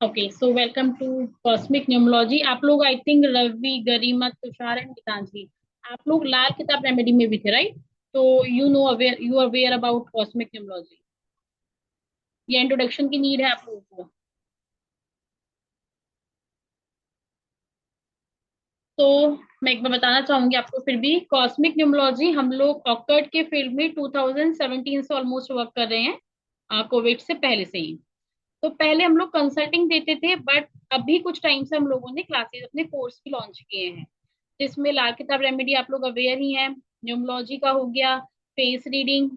Okay, so welcome to cosmic numerology. आप लोग I think Ravi, Garima, Tushar and Geetanjali, आप लोग लाल किताब रेमेडी में भी थे, राइट? तो you aware about cosmic numerology. ये इंट्रोडक्शन की नीड है आप लोगों को। तो मैं एक बार बताना चाहूंगी आपको, फिर भी कॉस्मिक न्यूमरोलॉजी हम लोग ऑक्टर्ड के फील्ड में 2017 से ऑलमोस्ट वर्क कर रहे हैं, कोविड से पहले से ही। तो पहले हम लोग कंसल्टिंग देते थे, बट अभी कुछ टाइम से हम लोगों ने क्लासेस अपने कोर्स भी लॉन्च किए हैं, जिसमें लाल किताब रेमेडी आप लोग अवेयर ही हैं, न्यूमरोलॉजी का हो गया, फेस रीडिंग,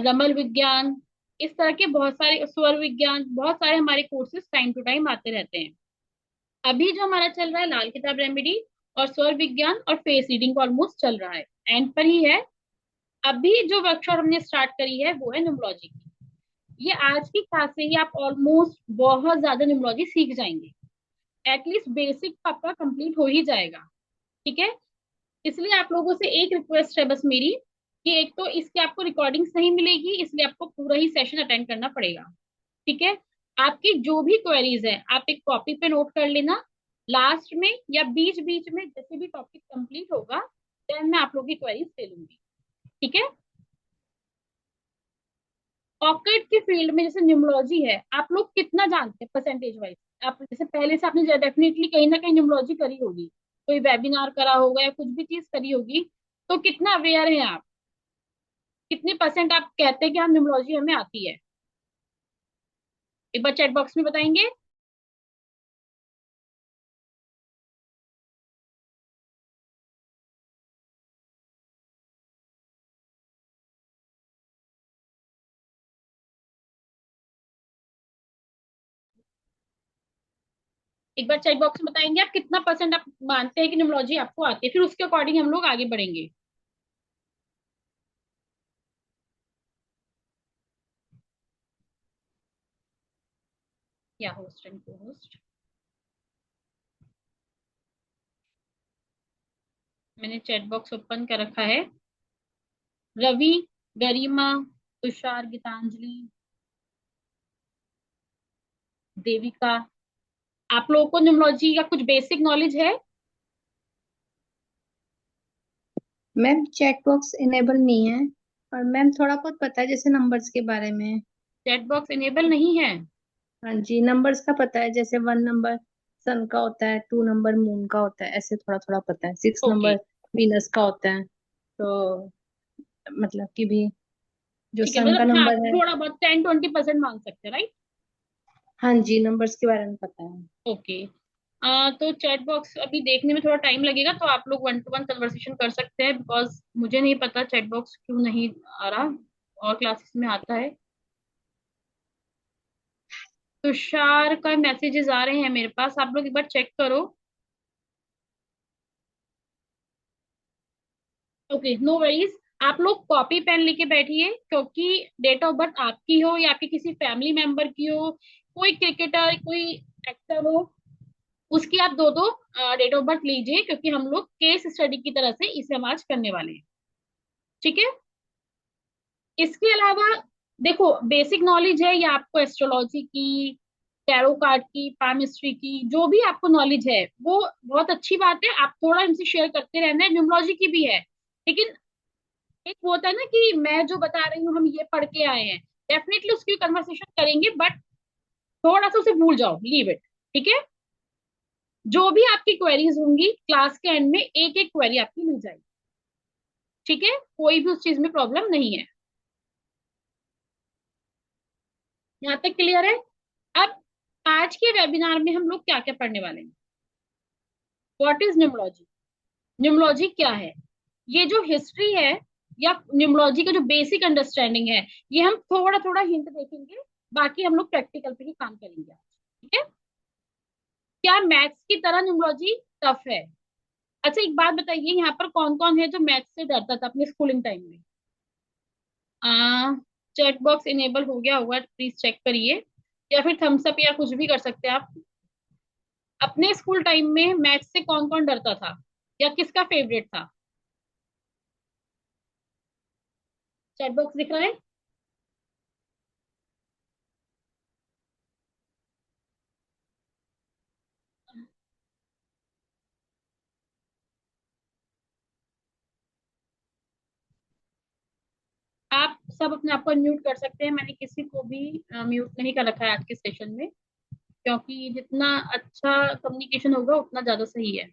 रमल विज्ञान, इस तरह के बहुत सारे, स्वर विज्ञान, बहुत सारे हमारे कोर्सेज टाइम टू टाइम आते रहते हैं। अभी जो हमारा चल रहा है लाल किताब रेमेडी और स्वर विज्ञान और फेस रीडिंग का ऑलमोस्ट चल रहा है, एंड पर ही है। अभी जो वर्कशॉप हमने स्टार्ट करी है वो है न्यूमरोलॉजी की। ये आज की क्लास से ही आप ऑलमोस्ट बहुत ज्यादा न्यूमरोलॉजी सीख जाएंगे। एटलीस्ट बेसिक आपका कंप्लीट हो ही जाएगा। ठीक है। इसलिए आप लोगों से एक रिक्वेस्ट है बस मेरी, कि एक तो इसकी आपको रिकॉर्डिंग्स नहीं मिलेगी, इसलिए आपको पूरा ही सेशन अटेंड करना पड़ेगा। ठीक है। आपकी जो भी क्वेरीज है आप एक कॉपी पे नोट कर लेना। लास्ट में या बीच बीच में जैसे भी टॉपिक कंप्लीट होगा, देन मैं आप लोगों की क्वेरीज ले लूंगी। ठीक है। ऑक्ट के फील्ड में जैसे न्यूमरोलॉजी है, आप लोग कितना जानते हैं परसेंटेज वाइज? आप जैसे पहले से आपने डेफिनेटली कहीं ना कहीं न्यूमरोलॉजी करी होगी, कोई वेबिनार करा होगा या कुछ भी चीज करी होगी, तो कितना अवेयर है आप? कितने परसेंट आप कहते हैं कि हाँ न्यूमरोलॉजी हमें आती है? एक बार चैट बॉक्स में बताएंगे। एक बार चैट बॉक्स में बताएंगे आप कितना परसेंट आप मानते हैं कि न्यूमरोलॉजी आपको आती है, फिर उसके अकॉर्डिंग हम लोग आगे बढ़ेंगे। या होस्ट एंड को होस्ट, मैंने चैट बॉक्स ओपन कर रखा है। रवि, गरिमा, तुषार, गीतांजलि, देविका, आप लोगों को न्यूमरोलॉजी का कुछ बेसिक नॉलेज है? मैम चैट बॉक्स इनेबल नहीं है। और मैम थोड़ा बहुत पता है जैसे नंबर्स के बारे में। चैट बॉक्स इनेबल नहीं है? हाँ जी, नंबर्स का पता है, जैसे 1 नंबर सन का होता है, 2 नंबर मून का होता है, ऐसे थोड़ा थोड़ा पता है। Six okay. नंबर वीनस का होता है। तो मतलब कि भी जो ठीक है, सन का मतलब हाँ नंबर है। थोड़ा बहुत 10-20% मान सकते हैं, राइट? हाँ जी, नंबर्स के बारे में पता है। ओके। तो चैट बॉक्स अभी देखने में थोड़ा टाइम लगेगा, तो आप लोग वन टू वन कन्वर्सेशन कर सकते हैं, बिकॉज मुझे नहीं पता चैट बॉक्स क्यों नहीं आ रहा, और क्लासेस में आता है। तुषार का मैसेजेस आ रहे हैं मेरे पास, आप लोग एक बार चेक करो। Okay, no worries. आप लोग कॉपी पेन लेके बैठिए, क्योंकि डेट ऑफ बर्थ आपकी हो या आपके किसी फैमिली मेंबर की हो, कोई क्रिकेटर, कोई एक्टर हो, उसकी आप दो दो डेट ऑफ बर्थ लीजिए, क्योंकि हम लोग केस स्टडी की तरह से इसे हम आज करने वाले हैं। ठीक है। इसके अलावा देखो, बेसिक नॉलेज है या आपको एस्ट्रोलॉजी की, टैरो कार्ड की, पामिस्ट्री की, जो भी आपको नॉलेज है वो बहुत अच्छी बात है, आप थोड़ा इनसे शेयर करते रहना है। न्यूमरोलॉजी की भी है, लेकिन एक वो होता है ना कि मैं जो बता रही हूँ हम ये पढ़ के आए हैं, डेफिनेटली उसकी कन्वर्सेशन करेंगे, बट थोड़ा सा उसे भूल जाओ, लीव इट। ठीक है। जो भी आपकी क्वेरीज होंगी क्लास के एंड में एक एक क्वेरी आपकी मिल जाएगी। ठीक है, कोई भी उस चीज में प्रॉब्लम नहीं है। यहाँ तक क्लियर है? अब आज के वेबिनार में हम लोग क्या क्या पढ़ने वाले हैं? What is numerology? न्यूमरोलॉजी क्या है? ये जो हिस्ट्री है या न्यूमरोलॉजी का जो बेसिक अंडरस्टैंडिंग है, ये हम थोड़ा थोड़ा हिंट देखेंगे, बाकी हम लोग प्रैक्टिकल पे ही काम करेंगे। ठीक है। क्या मैथ्स की तरह न्यूमरोलॉजी टफ है? अच्छा एक बात बताइए, यहाँ पर कौन कौन है जो मैथ्स से डरता था अपने स्कूलिंग टाइम में? आ चैट बॉक्स इनेबल हो गया होगा, प्लीज चेक करिए, या फिर थम्स अप या कुछ भी कर सकते हैं आप। अपने स्कूल टाइम में मैथ्स से कौन कौन डरता था, या किसका फेवरेट था? चैट बॉक्स दिख रहा है? सब अपने आप को अनम्यूट कर सकते हैं, मैंने किसी को भी म्यूट नहीं कर रखा है आज के सेशन में, क्योंकि जितना अच्छा कम्युनिकेशन होगा उतना ज्यादा सही है।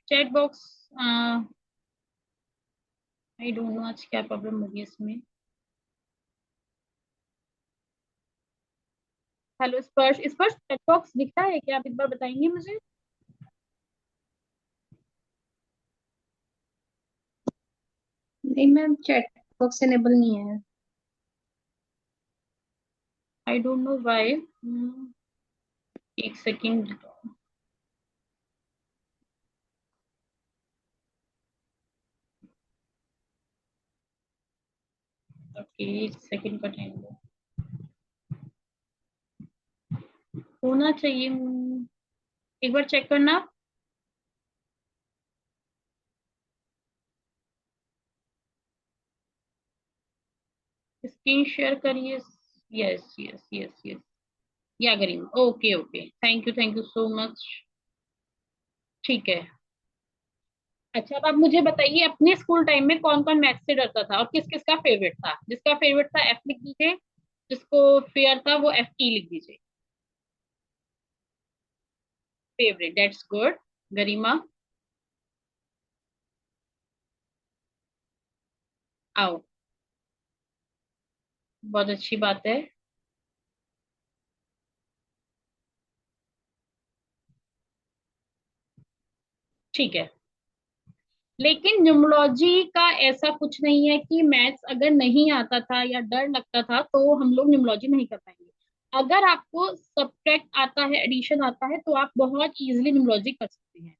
Chat box, I don't no आज क्या प्रॉब्लम होगी इसमें। हेलो स्पर्श, स्पर्श चैट बॉक्स दिखता है क्या? आप एक बार बताएंगे मुझे। नहीं मैम, चैट बॉक्स इनेबल नहीं है। I don't know why. एक सेकेंड। ओके, एक सेकेंड का टाइम दो, होना चाहिए। एक बार चेक करना। स्क्रीन शेयर करिए। Yes yes yes yes. या Karim, okay okay, thank you so much. ठीक है। अच्छा, अब आप मुझे बताइए अपने स्कूल टाइम में कौन कौन मैथ्स से डरता था और किस किस का फेवरेट था? जिसका फेवरेट था एफ लिख दीजिए, जिसको फेयर था वो एफ ई लिख दीजिए। Favourite, that's good. गरिमा, आओ, बहुत अच्छी बात है। ठीक है। लेकिन न्यूमरोलॉजी का ऐसा कुछ नहीं है कि मैथ्स अगर नहीं आता था या डर लगता था तो हम लोग न्यूमरोलॉजी नहीं कर पाएंगे। अगर आपको सब्ट्रैक्ट आता है, एडिशन आता है, तो आप बहुत इजीली न्यूमरोलॉजी कर सकते हैं।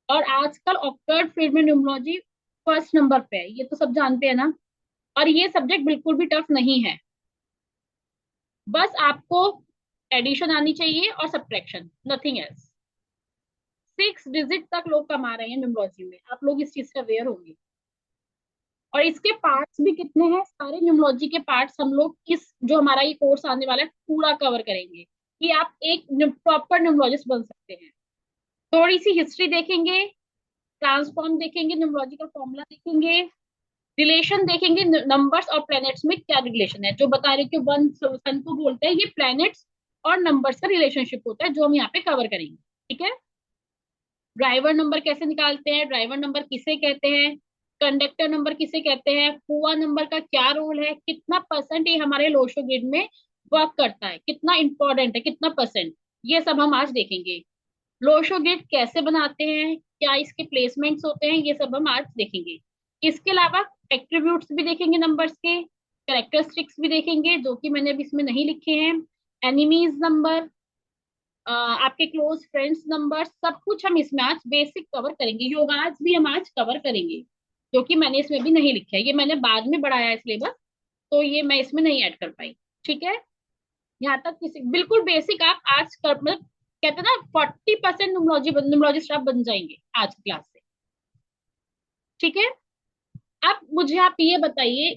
और आजकल ऑक्टर्ड फील्ड में न्यूमरोलॉजी फर्स्ट नंबर पे है, ये तो सब जानते हैं ना। और ये सब्जेक्ट बिल्कुल भी टफ नहीं है। बस आपको एडिशन आनी चाहिए और सब्ट्रैक्शन, नथिंग एल्स। 6 डिजिट तक लोग कमा रहे हैं न्यूमरोलॉजी में, आप लोग इस चीज से अवेयर होंगे। और इसके पार्ट्स भी कितने हैं, सारे न्यूमरोलॉजी के पार्ट्स हम लोग इस जो हमारा ये कोर्स आने वाला है पूरा कवर करेंगे, कि आप एक प्रॉपर न्यूमरोलॉजिस्ट बन सकते हैं। थोड़ी सी हिस्ट्री देखेंगे, ट्रांसफॉर्म देखेंगे, न्यूमरोलॉजी का फॉर्मूला देखेंगे, रिलेशन देखेंगे, नंबर्स और प्लैनेट्स में क्या रिलेशन है, जो बता रहे कि वन सन को बोलते हैं, ये प्लैनेट्स और नंबर्स का रिलेशनशिप होता है जो हम यहाँ पे कवर करेंगे। ठीक है। ड्राइवर नंबर कैसे निकालते हैं, ड्राइवर नंबर किसे कहते हैं, कंडक्टर नंबर किसे कहते हैं, पुआ नंबर का क्या रोल है, कितना परसेंट ये हमारे लोशो ग्रिड में वर्क करता है, कितना इंपॉर्टेंट है, कितना परसेंट, ये सब हम आज देखेंगे। लोशो ग्रिड कैसे बनाते हैं, क्या इसके प्लेसमेंट्स होते हैं, ये सब हम आज देखेंगे। इसके अलावा एट्रीब्यूट्स भी देखेंगे नंबर्स के, कैरेक्टरिस्टिक्स भी देखेंगे जो कि मैंने अभी इसमें नहीं लिखे हैं, एनिमीज नंबर, आपके क्लोज फ्रेंड्स नंबर, सब कुछ हम इसमें आज बेसिक कवर करेंगे। योगा आज भी हम आज कवर करेंगे, जो कि मैंने इसमें भी नहीं लिखा है, ये मैंने बाद में बढ़ाया है सिलेबस, तो ये मैं इसमें नहीं ऐड कर पाई। ठीक है। यहाँ तक किसी बिल्कुल बेसिक आप आज कर, मतलब कहते हैं ना 40% न्यूमरोलॉजिस्ट आप बन जाएंगे आज की क्लास से। ठीक है। अब मुझे आप ये बताइए,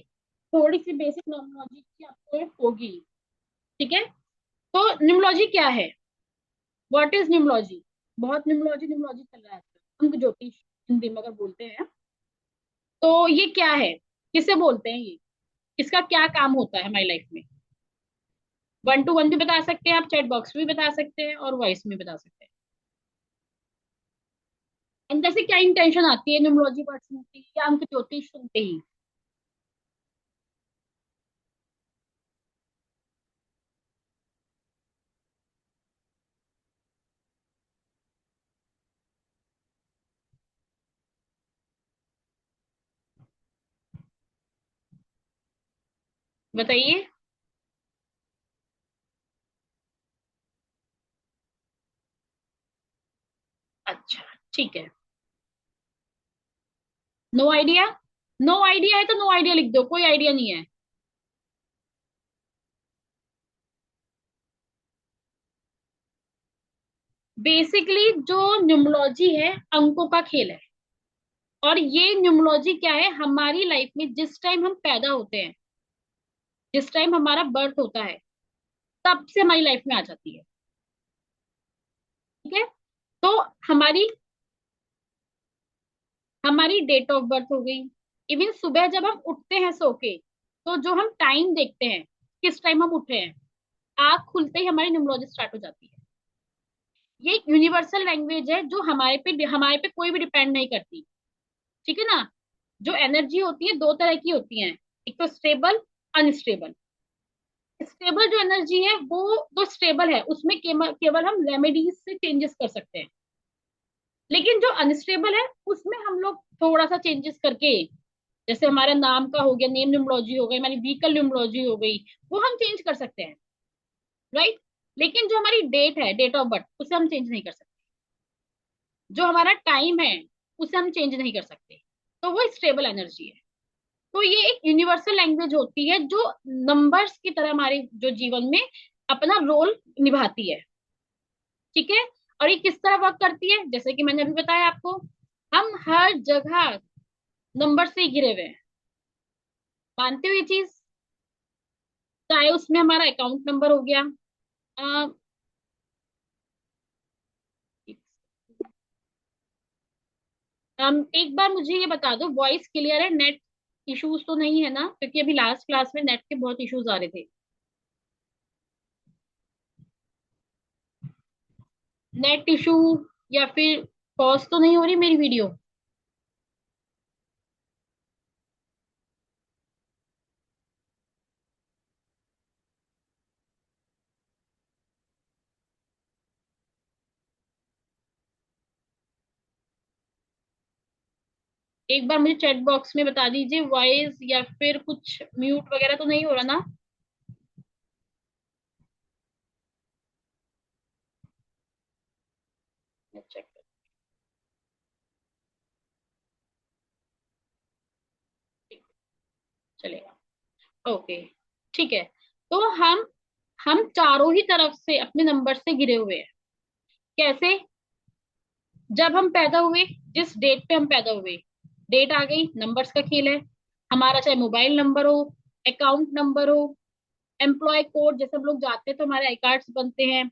थोड़ी सी बेसिक न्यूमरोलॉजी की आपको होगी। ठीक है। तो न्यूमरोलॉजी क्या है, व्हाट इज न्यूमरोलॉजी? बहुत न्यूमरोलॉजी न्यूमरोलॉजी चल रहा है आजकल, अंक ज्योतिष हिंदी में अगर बोलते हैं। तो ये क्या है, किसे बोलते हैं ये, इसका क्या काम होता है हमारी लाइफ में? 1 to 1 भी बता सकते हैं आप, चैट बॉक्स भी बता सकते हैं और वॉइस में बता सकते हैं। अंदर से क्या इंटेंशन आती है न्यूमरोलॉजी वर्ड सुनते ही या अंक ज्योतिष सुनते ही? बताइए। अच्छा, ठीक है। No idea. नो आइडिया है तो नो आइडिया लिख दो, कोई आइडिया नहीं है। बेसिकली जो न्यूमरोलॉजी है अंकों का खेल है। और ये न्यूमरोलॉजी क्या है, हमारी लाइफ में जिस टाइम हम पैदा होते हैं, जिस टाइम हमारा बर्थ होता है, तब से हमारी लाइफ में आ जाती है। ठीक है। तो हमारी हमारी डेट ऑफ बर्थ हो गई। इवन सुबह जब हम उठते हैं सो के, तो जो हम टाइम देखते हैं, किस टाइम हम उठे हैं, आंख खुलते ही हमारी न्यूमरोलॉजी स्टार्ट हो जाती है। ये एक यूनिवर्सल लैंग्वेज है जो हमारे पे कोई भी डिपेंड नहीं करती। ठीक है ना। जो एनर्जी होती है दो तरह की होती है, एक तो स्टेबल, अनस्टेबल। स्टेबल जो एनर्जी है वो तो स्टेबल है, उसमें केवल हम रेमेडीज से चेंजेस कर सकते हैं। लेकिन जो अनस्टेबल है उसमें हम लोग थोड़ा सा चेंजेस करके, जैसे हमारा नाम का हो गया, नेम न्यूमरोलॉजी हो गई, हमारी व्हीकल न्यूमरोलॉजी हो गई, वो हम चेंज कर सकते हैं। राइट। लेकिन जो हमारी डेट है, डेट ऑफ बर्थ, उसे हम चेंज नहीं कर सकते। जो हमारा टाइम है उसे हम चेंज नहीं कर सकते। तो वो स्टेबल एनर्जी है। तो ये एक यूनिवर्सल लैंग्वेज होती है जो नंबर्स की तरह हमारे जो जीवन में अपना रोल निभाती है। ठीक है। और ये किस तरह वर्क करती है, जैसे कि मैंने अभी बताया आपको, हम हर जगह नंबर से ही घिरे हुए हैं। मानते हो ये चीज? चाहे उसमें हमारा अकाउंट नंबर हो गया। अ, एक बार मुझे ये बता दो, वॉइस क्लियर है? नेट इश्यूज तो नहीं है ना? क्योंकि अभी लास्ट क्लास में नेट के बहुत इश्यूज आ रहे थे। नेट इशू या फिर पॉज तो नहीं हो रही मेरी वीडियो? एक बार मुझे चैट बॉक्स में बता दीजिए, वॉइस या फिर कुछ म्यूट वगैरह तो नहीं हो रहा ना? चेक चलेगा। ओके। ठीक है। तो हम चारों ही तरफ से अपने नंबर से घिरे हुए हैं। कैसे? जब हम पैदा हुए, जिस डेट पे हम पैदा हुए, डेट आ गई, नंबर्स का खेल है। हमारा चाहे मोबाइल नंबर हो, अकाउंट नंबर हो, एम्प्लॉय कोड, जैसे हम लोग जाते हैं तो हमारे आई कार्ड्स बनते हैं,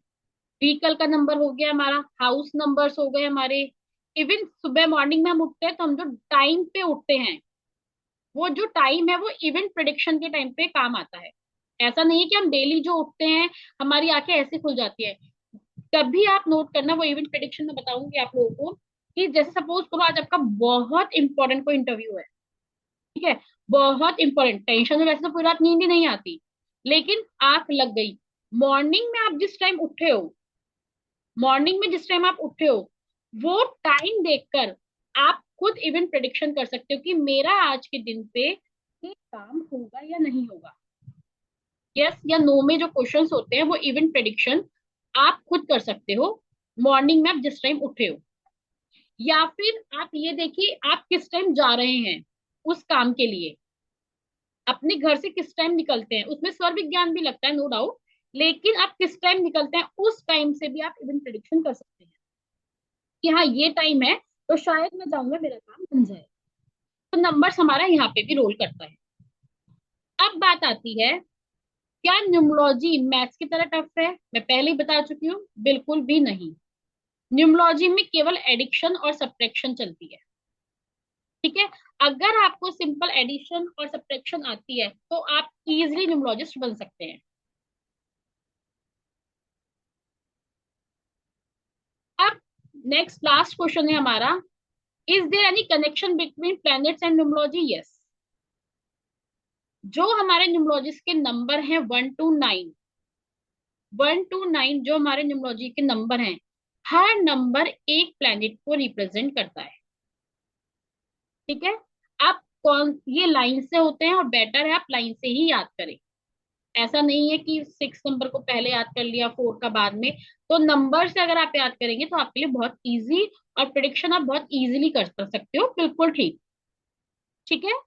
व्हीकल का नंबर हो गया हमारा, हाउस नंबर्स हो गए हमारे। इवन सुबह मॉर्निंग में हम उठते हैं तो हम जो टाइम पे उठते हैं, वो जो टाइम है वो इवेंट प्रिडिक्शन के टाइम पे काम आता है। ऐसा नहीं है कि हम डेली जो उठते हैं हमारी आंखें ऐसे खुल जाती है। कभी आप नोट करना, वो इवेंट प्रिडिक्शन में बताऊंगी आप लोगों को, कि जैसे सपोज करो आज आपका बहुत इंपॉर्टेंट कोई इंटरव्यू है। ठीक है। बहुत इंपॉर्टेंट, टेंशन में वैसे तो पूरी रात नींद ही नहीं आती, लेकिन आंख लग गई। मॉर्निंग में आप जिस टाइम उठे हो, मॉर्निंग में जिस टाइम आप उठे हो, वो टाइम देखकर आप खुद इवेंट प्रिडिक्शन कर सकते हो कि मेरा आज के दिन पे ये काम होगा या नहीं होगा। यस या नो में जो क्वेश्चंस होते हैं वो इवेंट प्रिडिक्शन आप खुद कर सकते हो, मॉर्निंग में आप जिस टाइम उठे हो। या फिर आप ये देखिए आप किस टाइम जा रहे हैं उस काम के लिए, अपने घर से किस टाइम निकलते हैं, उसमें स्वर विज्ञान भी लगता है नो डाउट, लेकिन आप किस टाइम निकलते हैं उस टाइम से भी आप इवेंट प्रिडिक्शन कर सकते हैं कि हाँ ये टाइम है तो शायद मैं जाऊंगा, मेरा काम बन जाए। तो नंबर्स हमारा यहाँ पे भी रोल करता है। अब बात आती है, क्या न्यूमरोलॉजी मैथ्स की तरह टफ है? मैं पहले ही बता चुकी हूँ, बिल्कुल भी नहीं। न्यूमरोलॉजी में केवल एडिक्शन और सब्ट्रैक्शन चलती है। ठीक है। अगर आपको सिंपल एडिशन और सब्ट्रैक्शन आती है तो आप इजिली न्यूमरोलॉजिस्ट बन सकते हैं। अब नेक्स्ट लास्ट क्वेश्चन है हमारा, is there any connection between planets and numerology? Yes. जो हमारे न्यूमरोलॉजिस्ट के नंबर हैं 1 to 9, 1 to 9 जो हमारे न्यूमरोलॉजी के नंबर हैं, हर नंबर एक प्लैनेट को रिप्रेजेंट करता है। ठीक है। आप कौन, ये लाइन से होते हैं और बेटर है आप लाइन से ही याद करें। ऐसा नहीं है कि 6 नंबर को पहले याद कर लिया, 4 का बाद में। तो नंबर से अगर आप याद करेंगे तो आपके लिए बहुत इजी, और प्रिडिक्शन आप बहुत इजीली कर सकते हो, बिल्कुल ठीक। ठीक है।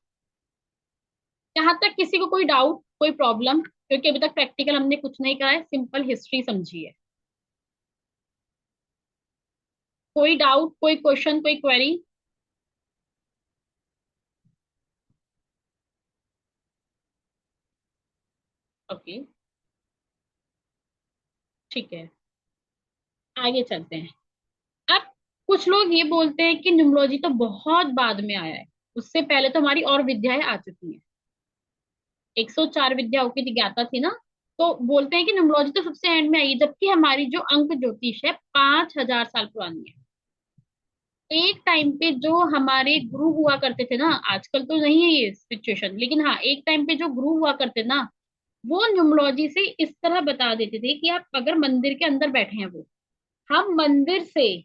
यहाँ तक किसी को कोई डाउट, कोई प्रॉब्लम? क्योंकि अभी तक प्रैक्टिकल हमने कुछ नहीं करा है, सिंपल हिस्ट्री समझिए। कोई डाउट, कोई क्वेश्चन, कोई क्वेरी? ओके। ठीक है। आगे चलते हैं। अब कुछ लोग ये बोलते हैं कि न्यूमरोलॉजी तो बहुत बाद में आया है, उससे पहले तो हमारी और विद्याएं आ चुकी हैं। 104 विद्याओं की ज्ञाता थी ना। तो बोलते हैं कि न्यूमरोलॉजी तो सबसे एंड में आई है, जबकि हमारी जो अंक ज्योतिष है 5,000 साल पुरानी है। एक टाइम पे जो हमारे गुरु हुआ करते थे ना, आजकल तो नहीं है ये सिचुएशन, लेकिन हाँ एक टाइम पे जो गुरु हुआ करते ना, वो न्यूमरोलॉजी से इस तरह बता देते थे कि आप अगर मंदिर के अंदर बैठे हैं, वो हम मंदिर से,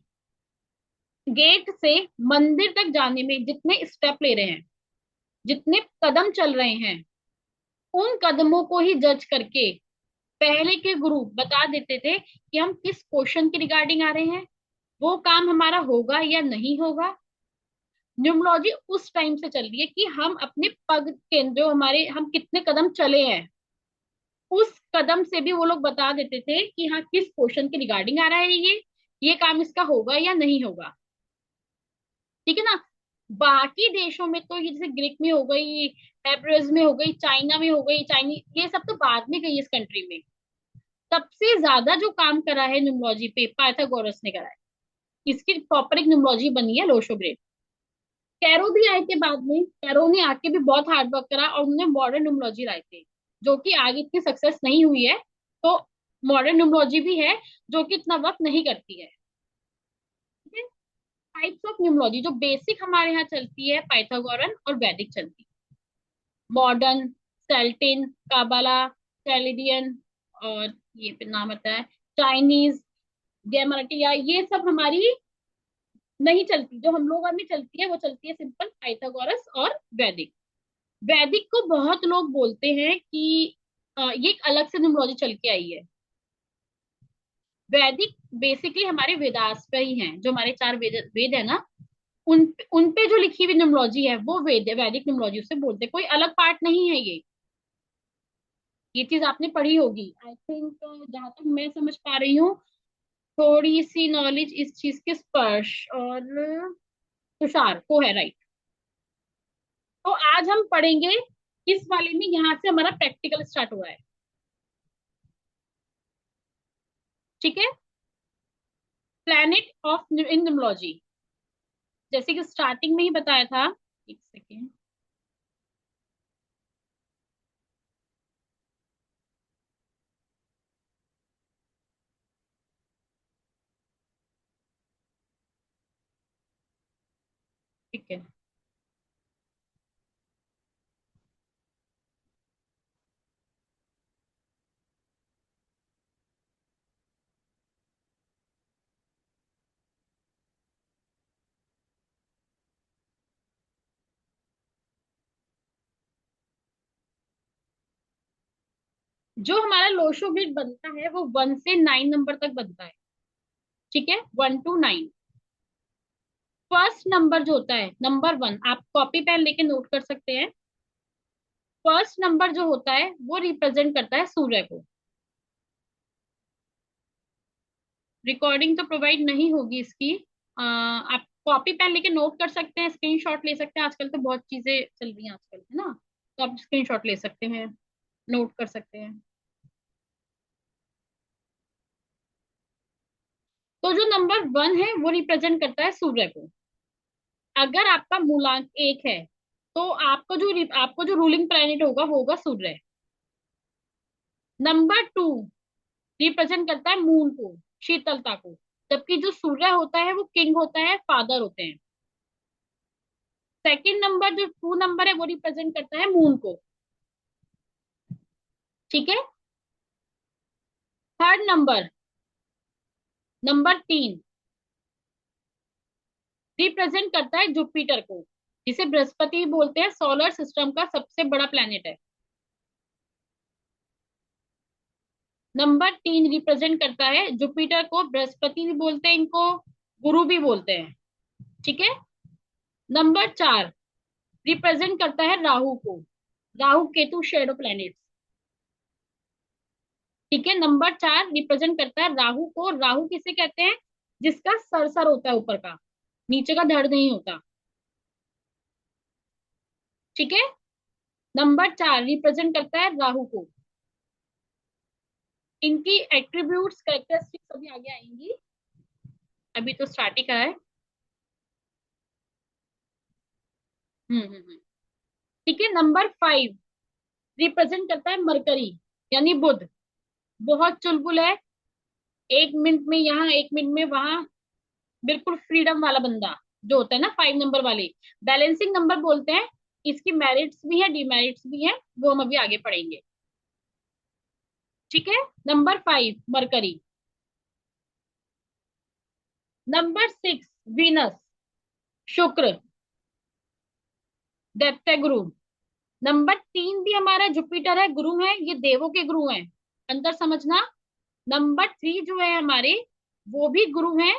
गेट से मंदिर तक जाने में जितने स्टेप ले रहे हैं, जितने कदम चल रहे हैं, उन कदमों को ही जज करके पहले के गुरु बता देते थे कि हम किस क्वेश्चन के रिगार्डिंग आ रहे हैं, वो काम हमारा होगा या नहीं होगा। न्यूमरोलॉजी उस टाइम से चल रही है कि हम अपने पग के जो हमारे, हम कितने कदम चले हैं, उस कदम से भी वो लोग बता देते थे कि हाँ किस क्वेश्चन के रिगार्डिंग आ रहा है ये काम इसका होगा या नहीं होगा। ठीक है ना। बाकी देशों में तो ये जैसे ग्रीक में हो गई, एब्रज में हो गई, चाइना में हो गई, चाइनी, ये सब तो बाद में गई इस कंट्री में। सबसे ज्यादा जो काम करा है न्यूमरोलॉजी पे पाइथागोरस ने करा है। इसकी प्रॉपर एक न्यूमरोलॉजी बनी है लोशो ग्रेड। कैरो भी आए थे बाद में, कैरो ने आके भी बहुत हार्ड वर्क करा और उन्होंने मॉडर्न न्यूमरोलॉजी लाए थे, जो कि आगे इतनी सक्सेस नहीं हुई है। तो मॉडर्न न्यूमरोलॉजी भी है जो कि इतना वर्क नहीं करती है। टाइप्स ऑफ न्यूमरोलॉजी जो बेसिक हमारे यहाँ चलती है, पाइथागोरन और वैदिक चलती है। मॉडर्न, सेल्टिन, काबाला, कैलिडियन, और ये फिर नाम आता है चाइनीज, गेमराटिया, ये सब हमारी नहीं चलती। जो हम लोगों में चलती है वो चलती है सिंपल पाइथागोरस और वैदिक। वैदिक को बहुत लोग बोलते हैं कि ये एक अलग से न्यूमरोलॉजी चल के आई है। वैदिक बेसिकली हमारे वेदास पे ही हैं, जो हमारे चार वेद है ना, उन उन पे जो लिखी हुई न्यूमरोलॉजी है वो वेद है, वैदिक न्यूमरोलॉजी उसे बोलते हैं, कोई अलग पार्ट नहीं है ये चीज आपने पढ़ी होगी आई थिंक, जहां तक मैं समझ पा रही हूँ। थोड़ी सी नॉलेज इस चीज के स्पर्श और तुषार को है, राइट। तो आज हम पढ़ेंगे इस वाले में, यहाँ से हमारा प्रैक्टिकल स्टार्ट हुआ है। ठीक है। प्लैनेट ऑफ इन न्यूमरोलॉजी, जैसे कि स्टार्टिंग में ही बताया था। एक सेकेंड। ठीक है। जो हमारा लोशो ग्रिड बनता है वो 1 से 9 नंबर तक बनता है। ठीक है, 1 to 9। फर्स्ट नंबर जो होता है, नंबर 1, आप कॉपी पेन लेके नोट कर सकते हैं। फर्स्ट नंबर जो होता है वो रिप्रेजेंट करता है सूर्य को। रिकॉर्डिंग तो प्रोवाइड नहीं होगी इसकी। आप कॉपी पेन लेके नोट कर सकते हैं, स्क्रीनशॉट ले सकते हैं, आजकल तो बहुत चीजें चल रही हैं आजकल, है ना। तो आप स्क्रीनशॉट ले सकते हैं, नोट कर सकते हैं। तो जो नंबर 1 है वो रिप्रेजेंट करता है सूर्य को। अगर आपका मूलांक 1 है तो आपको जो रूलिंग प्लैनेट होगा वो होगा सूर्य। नंबर 2 रिप्रेजेंट करता है मून को, शीतलता को। जबकि जो सूर्य होता है वो किंग होता है, फादर होते हैं। सेकंड नंबर, जो 2 नंबर है, वो रिप्रेजेंट करता है मून को। ठीक है। थर्ड नंबर, नंबर 3, रिप्रेजेंट करता है जुपिटर को, जिसे बृहस्पति बोलते हैं, सोलर सिस्टम का सबसे बड़ा प्लेनेट है। नंबर 3 रिप्रेजेंट करता है जुपिटर को, बृहस्पति भी बोलते हैं इनको, गुरु भी बोलते हैं। ठीक है। नंबर 4 रिप्रेजेंट करता है राहु को, राहु केतु शेडो प्लैनेट। ठीक है। नंबर 4 रिप्रेजेंट करता है राहु को। राहु किसे कहते हैं? जिसका सर सर होता है ऊपर का, नीचे का धड़ नहीं होता। ठीक है। नंबर 4 रिप्रेजेंट करता है राहु को। इनकी एट्रीब्यूट्स, कैरेक्टरिस्टिक्स अभी आगे आएंगी, अभी तो स्टार्ट ही करा है। ठीक है। नंबर 5 रिप्रेजेंट करता है मरकरी, यानी बुध। बहुत चुलबुल है, 1 मिनट में यहाँ 1 मिनट में वहां, बिल्कुल फ्रीडम वाला बंदा जो होता है ना 5 नंबर वाले, बैलेंसिंग नंबर बोलते हैं। इसकी मेरिट्स भी है, डिमेरिट्स भी है, वो हम अभी आगे पढ़ेंगे। ठीक है। Number 5 mercury. नंबर 6 वीनस, शुक्र, दैत्य गुरु। नंबर 3 भी हमारा जुपिटर है, गुरु है, ये देवों के गुरु हैं, अंतर समझना। नंबर 3 जो है हमारे, वो भी गुरु हैं।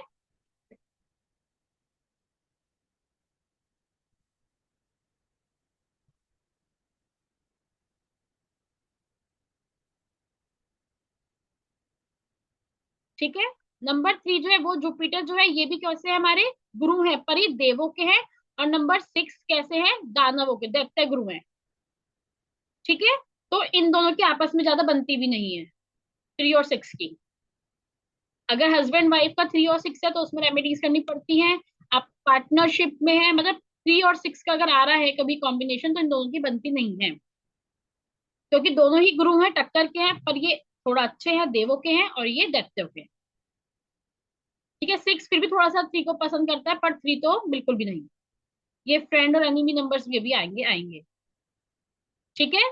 ठीक है। नंबर 3 जो है वो जुपिटर जो है, ये भी कैसे है हमारे, गुरु हैं, पर ये देवों के हैं। और नंबर 6 कैसे हैं, दानवों के, दैत्य गुरु हैं। ठीक है। तो इन दोनों की आपस में ज्यादा बनती भी नहीं है, 3 और 6 की। अगर हस्बैंड वाइफ का 3 और 6 है तो उसमें रेमेडीज करनी पड़ती हैं। आप पार्टनरशिप में है, मतलब 3 और 6 का अगर आ रहा है कभी कॉम्बिनेशन, तो इन दोनों की बनती नहीं है, क्योंकि दोनों ही गुरु हैं, टक्कर के हैं, पर ये थोड़ा अच्छे हैं, देवों के हैं, और ये दैत्यों के हैं। ठीक है। 6 फिर भी थोड़ा सा 3 को पसंद करता है, पर 3 तो बिल्कुल भी नहीं। ये फ्रेंड और एनिमी नंबर्स भी अभी आएंगे आएंगे। ठीक है।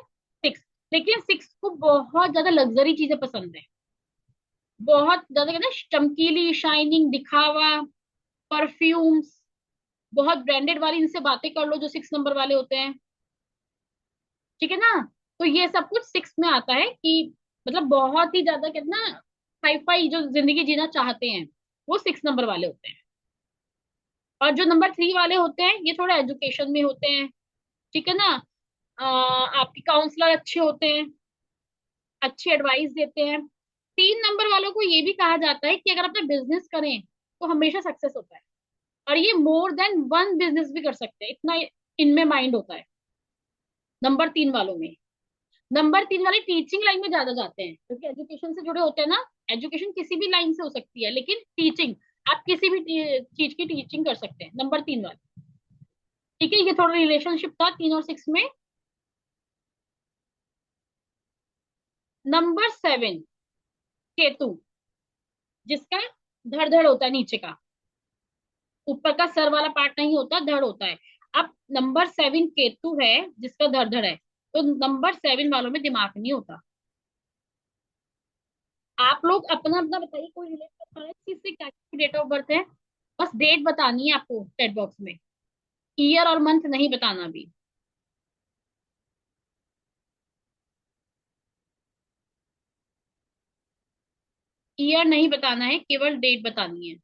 6, लेकिन 6 को बहुत ज्यादा लग्जरी चीजें पसंद है, बहुत ज्यादा, कहते हैं चमकीली, शाइनिंग, दिखावा, परफ्यूम्स, बहुत ब्रांडेड वाली, इनसे बातें कर लो जो 6 नंबर वाले होते हैं। ठीक है ना। तो ये सब कुछ 6 में आता है कि मतलब बहुत ही ज्यादा कितना हाई फाई जो जिंदगी जीना चाहते हैं, वो 6 नंबर वाले होते हैं। और जो नंबर 3 वाले होते हैं, ये थोड़ा एजुकेशन में होते हैं। ठीक है ना। आपके काउंसलर अच्छे होते हैं, अच्छी एडवाइस देते हैं। 3 नंबर वालों को ये भी कहा जाता है कि अगर अपना बिजनेस करें तो हमेशा सक्सेस होता है, और ये मोर देन वन बिजनेस भी कर सकते हैं, इतना इनमें माइंड होता है नंबर 3 वालों में। नंबर 3 वाले टीचिंग लाइन में ज्यादा जाते हैं, क्योंकि एजुकेशन से जुड़े होते हैं ना। एजुकेशन किसी भी लाइन से हो सकती है, लेकिन टीचिंग, आप किसी भी चीज की टीचिंग कर सकते हैं नंबर 3 वाले। ठीक है। ये थोड़ा रिलेशनशिप था 3 और 6 में। नंबर 7 केतु, जिसका धड़ धड़ होता है नीचे का, ऊपर का सर वाला पार्ट नहीं होता, धड़ होता है। अब नंबर 7 केतु है, जिसका धड़ धड़ है, तो नंबर 7 वालों में दिमाग नहीं होता। आप लोग अपना अपना बताइए, कोई रिलेट कर पा रहा है इस चीज से, क्या डेट ऑफ बर्थ है? बस डेट बतानी है आपको चैट बॉक्स में, ईयर और मंथ नहीं बताना भी। ईयर नहीं बताना है, केवल डेट बतानी है।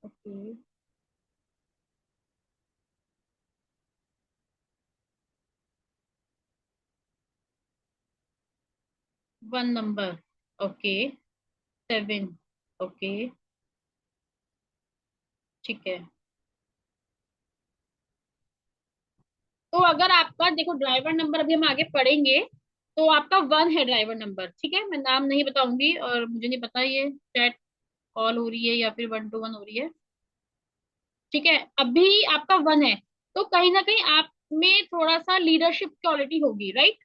ओके। 1 नंबर। ओके। 7। ओके। ठीक है। तो अगर आपका देखो ड्राइवर नंबर, अभी हम आगे पढ़ेंगे, तो आपका 1 है ड्राइवर नंबर। ठीक है, मैं नाम नहीं बताऊंगी, और मुझे नहीं पता ये चैट कॉल हो रही है या फिर 1 to 1 हो रही है। ठीक है, अभी आपका 1 है, तो कहीं ना कहीं आप में थोड़ा सा लीडरशिप क्वालिटी होगी, राइट।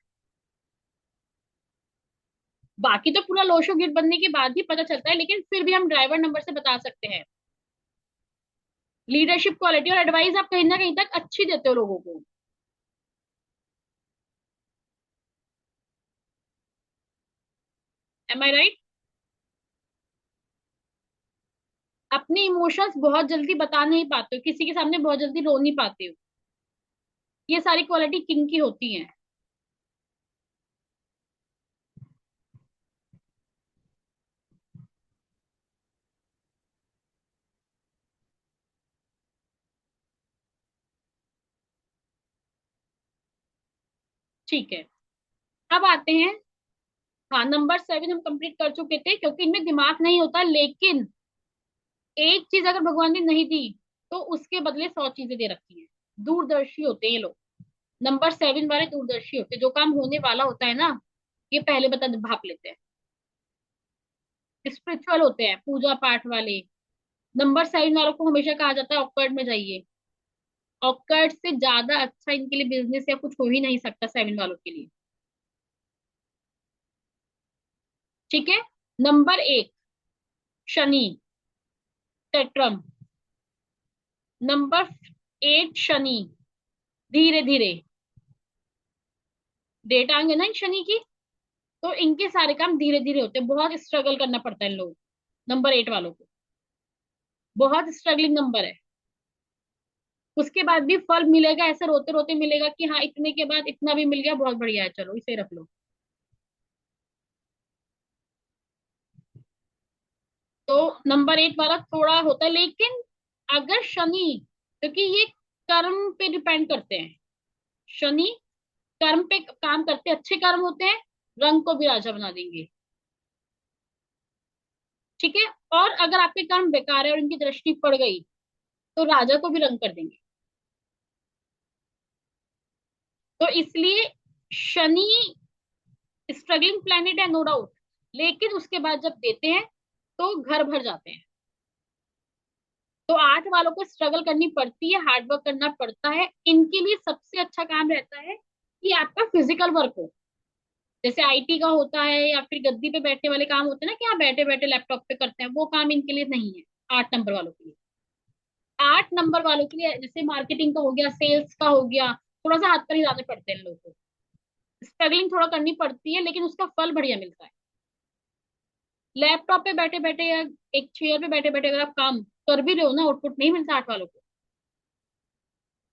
बाकी तो पूरा लोशो गिट बनने के बाद ही पता चलता है, लेकिन फिर भी हम ड्राइवर नंबर से बता सकते हैं। लीडरशिप क्वालिटी और एडवाइस आप कहीं ना कहीं तक अच्छी देते हो लोगों को। एम आई राइट। अपने इमोशंस बहुत जल्दी बता नहीं पाते हो, किसी के सामने बहुत जल्दी रो नहीं पाते हो, ये सारी क्वालिटी किंग की होती हैं। ठीक है। अब आते हैं, हाँ नंबर 7 हम कंप्लीट कर चुके थे, क्योंकि इनमें दिमाग नहीं होता, लेकिन एक चीज अगर भगवान ने नहीं दी, तो उसके बदले 100 चीजें दे रखी हैं। दूरदर्शी होते हैं ये लोग। नंबर 7 वाले दूरदर्शी होते हैं, जो काम होने वाला होता है ना, ये पहले बता भाप लेते हैं। स्पिरिचुअल होते हैं, पूजा पाठ वाले। नंबर 7 वालों को हमेशा कहा जाता है ऑकर्ड में जाइए। ऑकर्ड से ज्यादा अच्छा इनके लिए बिजनेस या कुछ हो ही नहीं सकता 7 वालों के लिए। ठीक है। नंबर 1 शनि, टेट्रम। नंबर 8 शनि, धीरे धीरे डेट आएंगे ना इन शनि की, तो इनके सारे काम धीरे धीरे होते हैं, बहुत स्ट्रगल करना पड़ता है इन लोगों को, नंबर 8 वालों को। बहुत स्ट्रगलिंग नंबर है। उसके बाद भी फल मिलेगा, ऐसे रोते रोते मिलेगा कि हाँ इतने के बाद इतना भी मिल गया, बहुत बढ़िया है, चलो इसे रख लो। तो नंबर 8 वाला थोड़ा होता है, लेकिन अगर शनि, क्योंकि ये कर्म पे डिपेंड करते हैं, शनि कर्म पे काम करते हैं, अच्छे कर्म होते हैं, रंग को भी राजा बना देंगे। ठीक है। और अगर आपके कर्म बेकार है और इनकी दृष्टि पड़ गई, तो राजा को भी रंग कर देंगे। तो इसलिए शनि स्ट्रगलिंग प्लैनेट है, नो डाउट, लेकिन उसके बाद जब देते हैं तो घर भर जाते हैं। तो 8 वालों को स्ट्रगल करनी पड़ती है, हार्डवर्क करना पड़ता है। इनके लिए सबसे अच्छा काम रहता है कि आपका फिजिकल वर्क हो, जैसे आईटी का होता है, या फिर गद्दी पे बैठने वाले काम होते हैं ना, कि आप बैठे बैठे लैपटॉप पे करते हैं, वो काम इनके लिए नहीं है 8 नंबर वालों के लिए। 8 नंबर वालों के लिए जैसे मार्केटिंग का हो गया, सेल्स का हो गया, थोड़ा सा हाथ पर हिलाने पड़ते हैं इन लोगों को, स्ट्रगलिंग थोड़ा करनी पड़ती है, लेकिन उसका फल बढ़िया मिलता है। लैपटॉप पे बैठे बैठे या एक चेयर पे बैठे बैठे अगर आप काम कर भी रहे हो ना, आउटपुट नहीं मिलता 8 वालों को।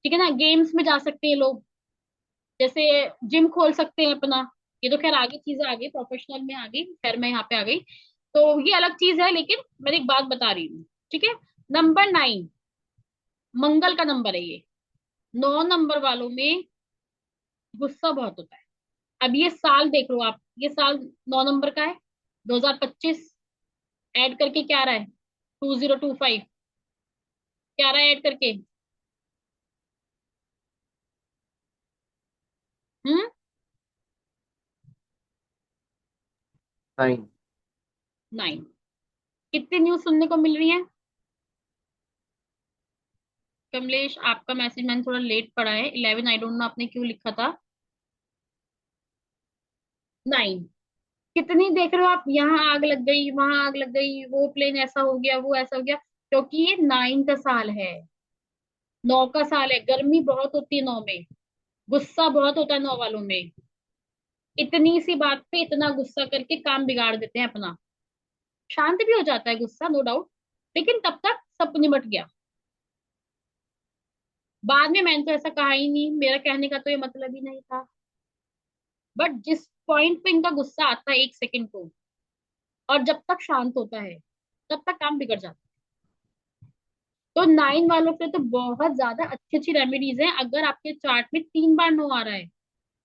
ठीक है ना। गेम्स में जा सकते हैं लोग, जैसे जिम खोल सकते हैं अपना। ये तो खैर आगे चीजें आ गई, प्रोफेशनल में आ गई, खैर मैं यहाँ पे आ गई, तो ये अलग चीज है, लेकिन मैं एक बात बता रही हूँ। ठीक है। नंबर 9 मंगल का नंबर है ये। 9 नंबर वालों में गुस्सा बहुत होता है। अब ये साल देख लो आप, ये साल 9 नंबर का है, 2025। ऐड करके क्या आ रहा है? 2025। क्या आ रहा है ऐड करके? हम्म। 9। 9। कितनी न्यूज सुनने को मिल रही है? कमलेश आपका मैसेज मैंने थोड़ा लेट पढ़ा है, 11, आई डोंट नो आपने क्यों लिखा था। 9 कितनी देख रहे हो आप, यहाँ आग लग गई, वहां आग लग गई, वो प्लेन ऐसा हो गया, वो ऐसा हो गया, क्योंकि ये 9 का साल है। 9 का साल है, गर्मी बहुत होती है 9 में, गुस्सा बहुत होता है 9 वालों में। इतनी सी बात पे इतना गुस्सा करके काम बिगाड़ देते हैं अपना। शांत भी हो जाता है गुस्सा, नो डाउट, लेकिन तब तक सब निमट गया। बाद में मैंने तो ऐसा कहा ही नहीं, मेरा कहने का तो ये मतलब ही नहीं था। बट जिस पॉइंट पे इनका गुस्सा आता है 1 सेकंड को, और जब तक शांत होता है, तब तक काम बिगड़ जाता है। तो 9 वालों के लिए तो बहुत ज्यादा अच्छी अच्छी रेमेडीज हैं। अगर आपके चार्ट में 3 बार नो आ रहा है,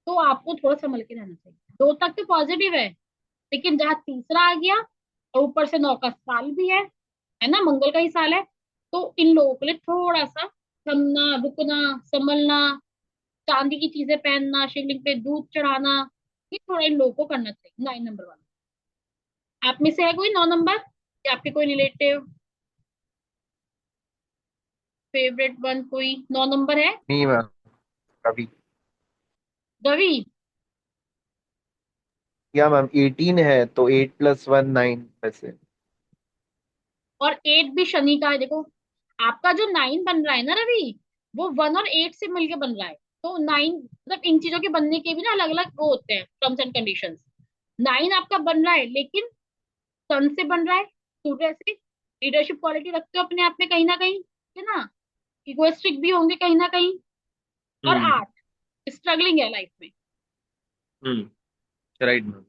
तो आपको थोड़ा संभल के रहना चाहिए। 2 तक तो पॉजिटिव है, लेकिन जहां तीसरा आ गया, और ऊपर से 9 का साल भी है ना, मंगल का ही साल है, तो इन लोगों के लिए थोड़ा सा थमना, रुकना, संभलना, चांदी की चीजें पहनना, शिवलिंग पे दूध चढ़ाना, ये थोड़ा इन लोगों को करना चाहिए 9 नंबर वाला। आप में से है कोई 9 नंबर, या आपके कोई रिलेटिव, फेवरेट वन, कोई 9 नंबर है? नहीं मैम, अभी। रवि। या मैम 18 है, तो 8 + 1 9 वैसे। और 8 भी शनि का है, देखो आपका जो 9 बन रहा है ना रवि, वो 1 और 8 से मिलके बन रहा है। तो 9 मतलब इन चीजों के बनने के भी ना अलग अलग वो होते हैं टर्म्स एंड कंडीशंस। 9 आपका बन रहा है, लेकिन सन से बन रहा है, सूर्य से। लीडरशिप क्वालिटी रखते हो अपने आप में कहीं ना कहीं, है ना, इगोइस्टिक भी होंगे कहीं ना कहीं। और हम्म। 8 स्ट्रगलिंग है लाइफ में। हम्म। Right ma'am.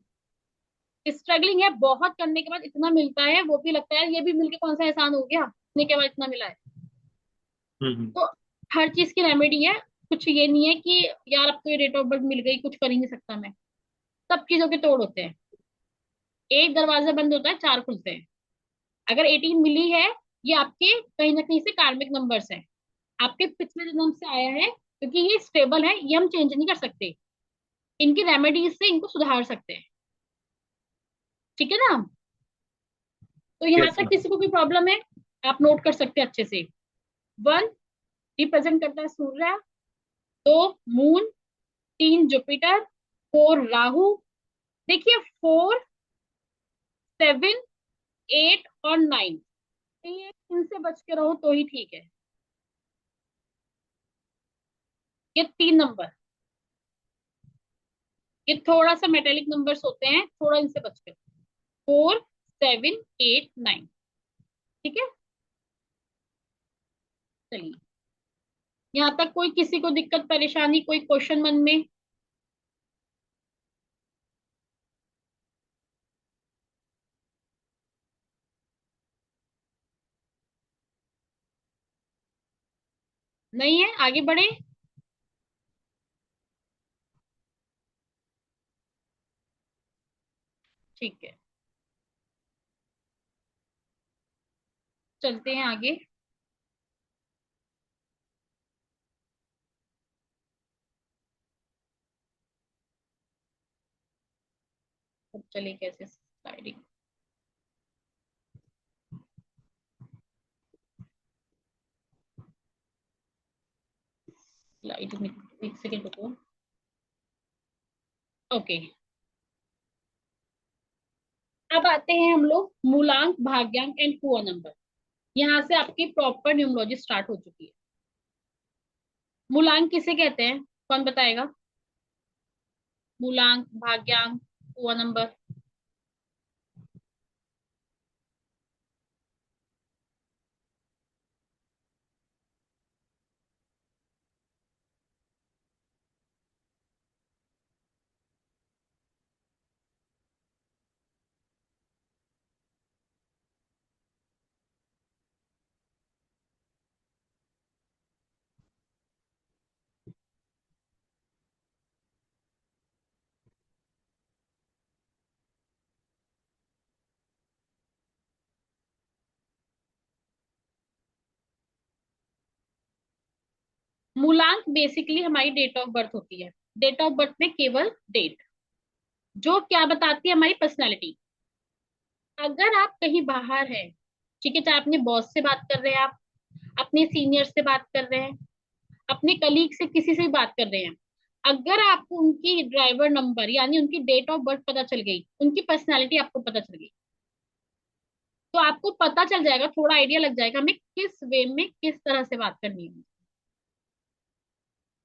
स्ट्रगलिंग है, बहुत करने के बाद इतना मिलता है, वो भी लगता है ये भी मिलके कौन सा एहसान हो गया, इतने के बाद इतना मिला है। हम्म। तो हर चीज की रेमेडी है। कुछ ये नहीं है कि यार अब तो ये डेट ऑफ बर्थ मिल गई, कुछ कर ही नहीं सकता मैं। सब चीजों के तोड़ होते हैं। एक दरवाजा बंद होता है, 4 खुलते हैं। अगर 18 मिली है, ये आपके कहीं ना कहीं से कार्मिक नंबर्स है, आपके पिछले जन्म से आया है, क्योंकि ये स्टेबल है, ये हम चेंज नहीं कर सकते। इनकी रेमेडीज से इनको सुधार सकते हैं। ठीक है ना। तो यहाँ यस तक मैम। किसी को भी प्रॉब्लम है, आप नोट कर सकते हैं अच्छे से। वन रिप्रेजेंट करता है सूर्य, दो मून, तीन जुपिटर, फोर राहु। देखिए, फोर, सेवन, एट और नाइन, ये इनसे बच के रहो तो ही ठीक है। ये तीन नंबर, ये थोड़ा सा मेटेलिक नंबर्स होते हैं, थोड़ा इनसे बच के। Four, seven, eight, nine. ठीक है। चलिए, यहाँ तक कोई किसी को दिक्कत परेशानी, कोई क्वेश्चन मन में? नहीं है, आगे बढ़े। ठीक है, चलते हैं आगे। अब चलिए कैसे स्लाइडिंग। स्लाइड में एक सेकेंड रुको। ओके, अब आते हैं हम लोग मूलांक, भाग्यांक एंड पुअर नंबर। यहाँ से आपकी प्रॉपर न्यूमरोलॉजी स्टार्ट हो चुकी है। मूलांक किसे कहते हैं, कौन बताएगा? मूलांक, भाग्यांक, पुअर नंबर। मूलांक बेसिकली हमारी डेट ऑफ बर्थ होती है। डेट ऑफ बर्थ में केवल डेट, जो क्या बताती है, हमारी पर्सनैलिटी। अगर आप कहीं बाहर हैं, ठीक है, चाहे अपने बॉस से बात कर रहे हैं आप, अपने सीनियर से बात कर रहे हैं, अपने कलीग से, किसी से भी बात कर रहे हैं, अगर आपको उनकी ड्राइवर नंबर यानी उनकी डेट ऑफ बर्थ पता चल गई, उनकी पर्सनैलिटी आपको पता चल गई, तो आपको पता चल जाएगा, थोड़ा आइडिया लग जाएगा हमें किस वे में, किस तरह से बात करनी है।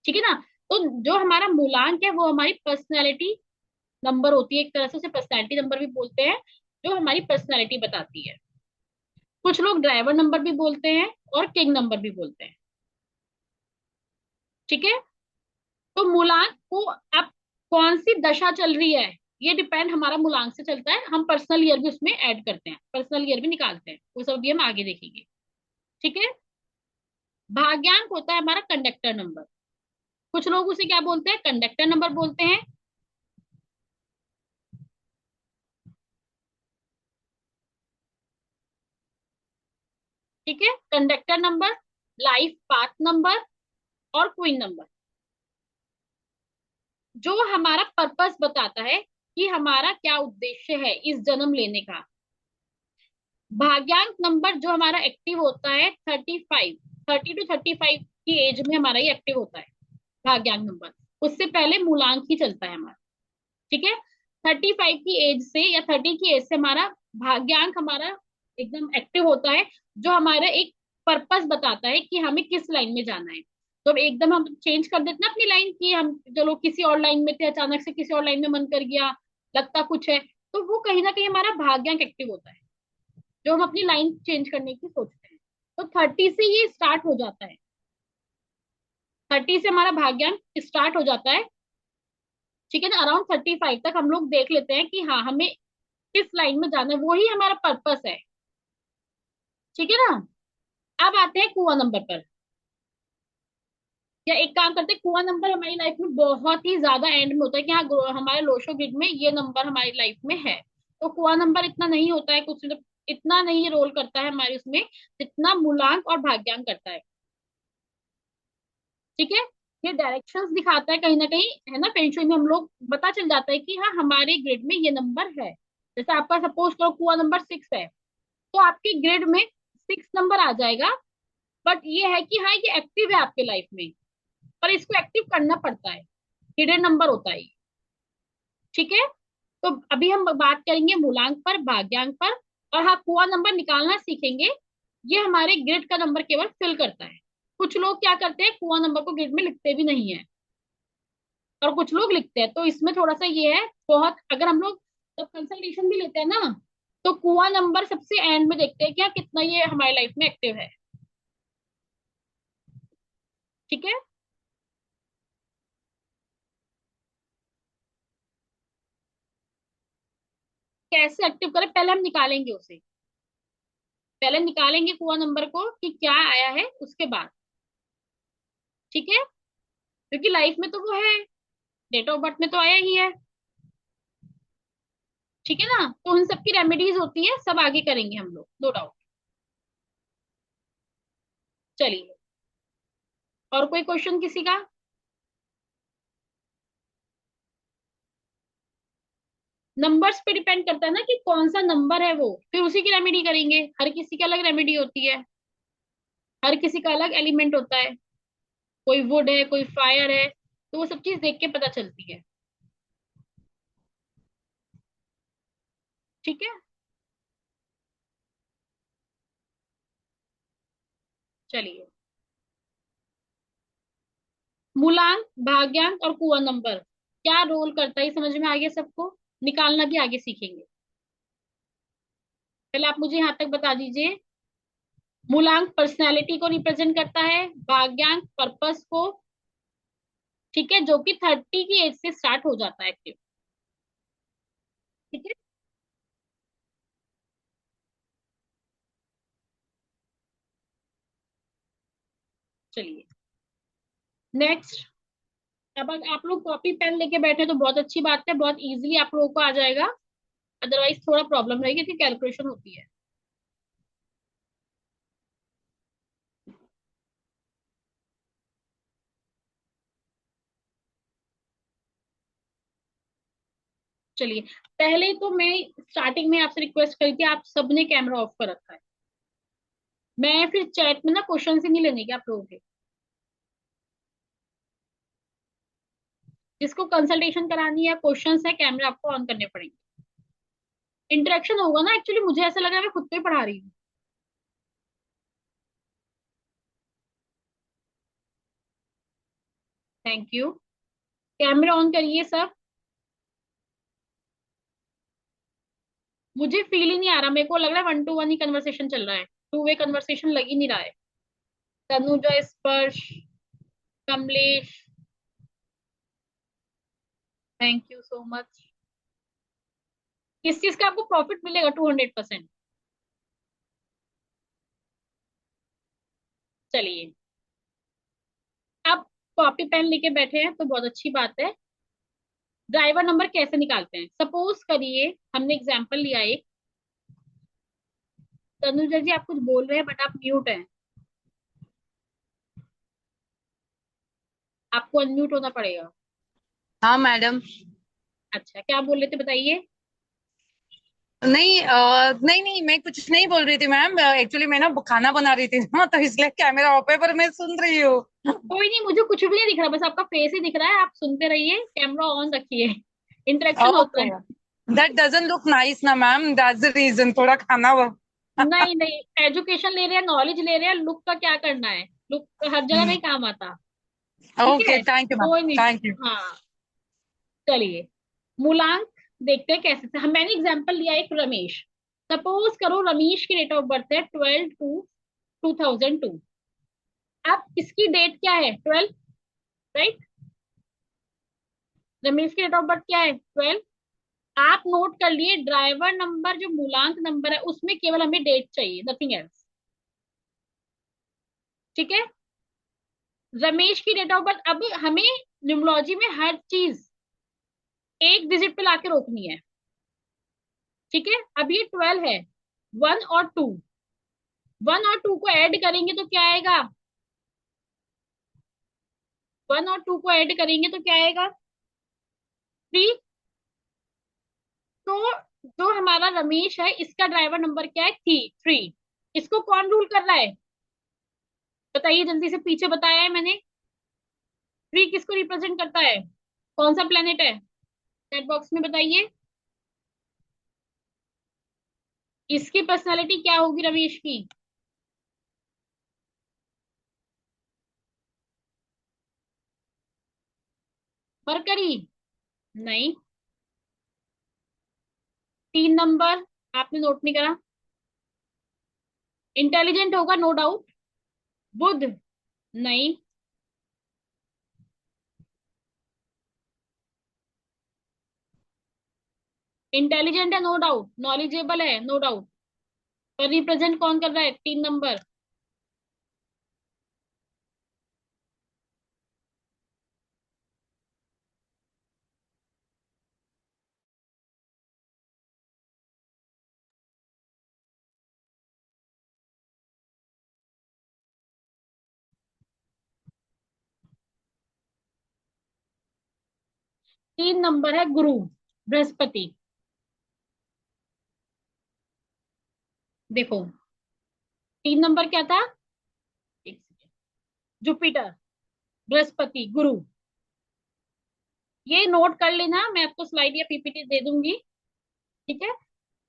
ठीक है ना। तो जो हमारा मूलांक है वो हमारी पर्सनैलिटी नंबर होती है, एक तरह से उसे पर्सनैलिटी नंबर भी बोलते हैं, जो हमारी पर्सनैलिटी बताती है। कुछ लोग ड्राइवर नंबर भी बोलते हैं और किंग नंबर भी बोलते हैं। ठीक है। तो मूलांक को अब कौन सी दशा चल रही है, ये डिपेंड हमारा मूलांक से चलता है। हम पर्सनल ईयर भी उसमें ऐड करते हैं, पर्सनल ईयर भी निकालते हैं, वो सब भी हम आगे देखेंगे। ठीक है। भाग्यांक होता है हमारा कंडक्टर नंबर। कुछ लोग उसे क्या बोलते हैं, कंडक्टर नंबर बोलते हैं। ठीक है, conductor number, life path number और क्वीन नंबर, जो हमारा पर्पस बताता है कि हमारा क्या उद्देश्य है इस जन्म लेने का। भाग्यांक नंबर जो हमारा एक्टिव होता है 35, 30 to 35 की एज में हमारा ये एक्टिव होता है, भाग्यांक नंबर। उससे पहले मूलांक ही चलता है हमारा। ठीक है। 35 की एज से या 30 की एज से हमारा भाग्यांक हमारा एकदम एक्टिव होता है, जो हमारा एक पर्पस बताता है कि हमें किस लाइन में जाना है। तो अब एकदम हम चेंज कर देते ना अपनी लाइन, की हम चलो किसी और लाइन में थे, अचानक से किसी और लाइन में मन कर गया, लगता कुछ है, तो वो कहीं ना कहीं हमारा भाग्यांक एक्टिव होता है, जो हम अपनी लाइन चेंज करने की सोचते हैं। तो 30 से ये स्टार्ट हो जाता है, 30 से हमारा भाग्यांक स्टार्ट हो जाता है। ठीक है ना। अराउंड 35 तक हम लोग देख लेते हैं कि हाँ हमें किस लाइन में जाना है, वही हमारा पर्पस है। ठीक है ना। अब आते हैं कुआं नंबर पर। या एक काम करते हैं, कुआं नंबर हमारी लाइफ में बहुत ही ज्यादा एंड में होता है कि हाँ हमारे लोशो ग्रिड में ये नंबर हमारी लाइफ में है। तो कुआं नंबर इतना नहीं होता है, कुछ मतलब इतना नहीं रोल करता है हमारे उसमें, जितना मूलांक और भाग्यांक करता है। ठीक है। ये डायरेक्शंस दिखाता है कहीं ना कहीं, है ना। फेंग शुई में हम लोग पता चल जाता है कि हाँ हमारे ग्रिड में ये नंबर है। जैसे आपका सपोज करो कुआ नंबर 6 है, तो आपके ग्रिड में 6 नंबर आ जाएगा। बट ये है कि हाँ ये एक्टिव है आपके लाइफ में, पर इसको एक्टिव करना पड़ता है, हिडन नंबर होता है ये। ठीक है। तो अभी हम बात करेंगे मूलांक पर, भाग्यांक पर, और हाँ कुआ नंबर निकालना सीखेंगे। ये हमारे ग्रिड का नंबर केवल फिल करता है। कुछ लोग क्या करते हैं, कुआ नंबर को ग्रिड में लिखते भी नहीं है, और कुछ लोग लिखते हैं। तो इसमें थोड़ा सा ये है, बहुत अगर हम लोग जब कंसल्टेशन भी लेते हैं ना, तो कुआ नंबर सबसे एंड में देखते हैं कि हाँ कितना ये हमारी लाइफ में एक्टिव है। ठीक है। कैसे एक्टिव करें, पहले हम निकालेंगे उसे। पहले निकालेंगे कुआ नंबर को कि क्या आया है, उसके बाद। ठीक है। क्योंकि लाइफ में तो वो है, डेट ऑफ बर्थ में तो आया ही है। ठीक है ना। तो उन सबकी रेमेडीज होती है, सब आगे करेंगे हम लोग, नो डाउट। चलिए, और कोई क्वेश्चन किसी का। नंबर्स पे डिपेंड करता है ना कि कौन सा नंबर है वो, फिर उसी की रेमेडी करेंगे। हर किसी की अलग रेमेडी होती है, हर किसी का अलग एलिमेंट होता है। कोई वुड है, कोई फायर है, तो वो सब चीज देख के पता चलती है। ठीक है। चलिए, मूलांक, भाग्यांक और कुआ नंबर क्या रोल करता है, ये समझ में आ गया सबको। निकालना भी आगे सीखेंगे। पहले आप मुझे यहाँ तक बता दीजिए। मूलांक पर्सनैलिटी को रिप्रेजेंट करता है, भाग्यांक पर्पस को। ठीक है, जो कि 30 की एज से स्टार्ट हो जाता है एक्टिव। ठीक है। चलिए, नेक्स्ट। अब अगर आप लोग कॉपी पेन लेके बैठे तो बहुत अच्छी बात है, बहुत इजीली आप लोगों को आ जाएगा। अदरवाइज थोड़ा प्रॉब्लम रहेगी कि कैलकुलेशन होती है। चलिए, पहले तो मैं स्टार्टिंग में आपसे रिक्वेस्ट करी थी, आप सबने कैमरा ऑफ कर रखा है। मैं फिर चैट में ना क्वेश्चन ही नहीं लेने के आप लोगों के। जिसको कंसल्टेशन करानी है, क्वेश्चंस है, कैमरा आपको ऑन करने पड़ेंगे। इंटरेक्शन होगा ना, एक्चुअली मुझे ऐसा लग रहा है मैं खुद को ही पढ़ा रही हूँ। Thank you. कैमरा ऑन करिए सब। मुझे फील ही नहीं आ रहा, मेरे को लग रहा है 1 to 1 ही कन्वर्सेशन चल रहा है, टू वे कन्वर्सेशन लग ही नहीं रहा है। तनुजा, स्पर्श, Kamlesh, thank you so much. किस चीज का आपको प्रॉफिट मिलेगा 200%। चलिए, आप कॉपी पेन लेके बैठे हैं तो बहुत अच्छी बात है। ड्राइवर नंबर कैसे निकालते हैं, सपोज करिए हमने एग्जांपल लिया एक। तनुजा जी आप कुछ बोल रहे हैं बट आप म्यूट हैं, आपको अनम्यूट होना पड़ेगा। हाँ मैडम। अच्छा, क्या बोल रहे थे बताइए। नहीं नहीं नहीं, मैं कुछ नहीं बोल रही थी मैम। एक्चुअली मैं ना खाना बना रही थी ना, तो इसलिए कैमरा ऑफ है, पर मैं सुन रही हूँ। कोई नहीं, मुझे कुछ भी नहीं दिख रहा, बस आपका फेस ही दिख रहा है, आप सुनते रहिए, कैमरा ऑन रखिए। इंटरेक्शन होता ओके। है। दैट डजंट लुक नाइस ना मैम, दैट्स द रीजन, थोड़ा खाना वो। नहीं नहीं, एजुकेशन ले रहे हैं, नॉलेज ले रहे हैं, लुक का क्या करना है। लुक हर जगह नहीं काम आता। ठीक ओके, है, थैंक यू मैम। कोई नहीं। Thank you. हाँ, चलिए, मूलांक देखते हैं कैसे से। हम मैंने एग्जांपल लिया एक रमेश। सपोज करो रमेश की डेट ऑफ बर्थ है 12/2/2002। अब इसकी डेट क्या है, 12, राइट। रमेश की डेट ऑफ बर्थ क्या है, 12। आप नोट कर लिए, ड्राइवर नंबर जो मूलांक नंबर है उसमें केवल हमें डेट चाहिए, नथिंग एल्स। ठीक है। रमेश की डेट ऑफ बर्थ, अब हमें न्यूमरोलॉजी में हर चीज एक डिजिट पे लाके रोकनी है। ठीक है। अब ये 12 है, 1 और 2, 1 और 2 को ऐड करेंगे तो क्या आएगा, वन और टू को ऐड करेंगे तो क्या आएगा? थ्री। तो जो हमारा रमेश है इसका ड्राइवर नंबर क्या है? थ्री। इसको कौन रूल कर रहा है? बताइए जल्दी से, पीछे बताया है मैंने। थ्री किसको रिप्रेजेंट करता है? कौन सा प्लेनेट है? चैट बॉक्स में बताइए। इसकी पर्सनालिटी क्या होगी रमेश की? मरकरी? नहीं। 3 नंबर, आपने नोट नहीं करा। इंटेलिजेंट होगा नो डाउट। बुध? नहीं। इंटेलिजेंट है नो डाउट, नॉलेजेबल है नो डाउट, पर रिप्रेजेंट कौन कर रहा है? 3 नंबर। 3 नंबर है गुरु, बृहस्पति। देखो, 3 नंबर क्या था? एक सेकेंड। जुपिटर, बृहस्पति, गुरु। ये नोट कर लेना, मैं आपको स्लाइड या पीपीटी दे दूंगी। ठीक है।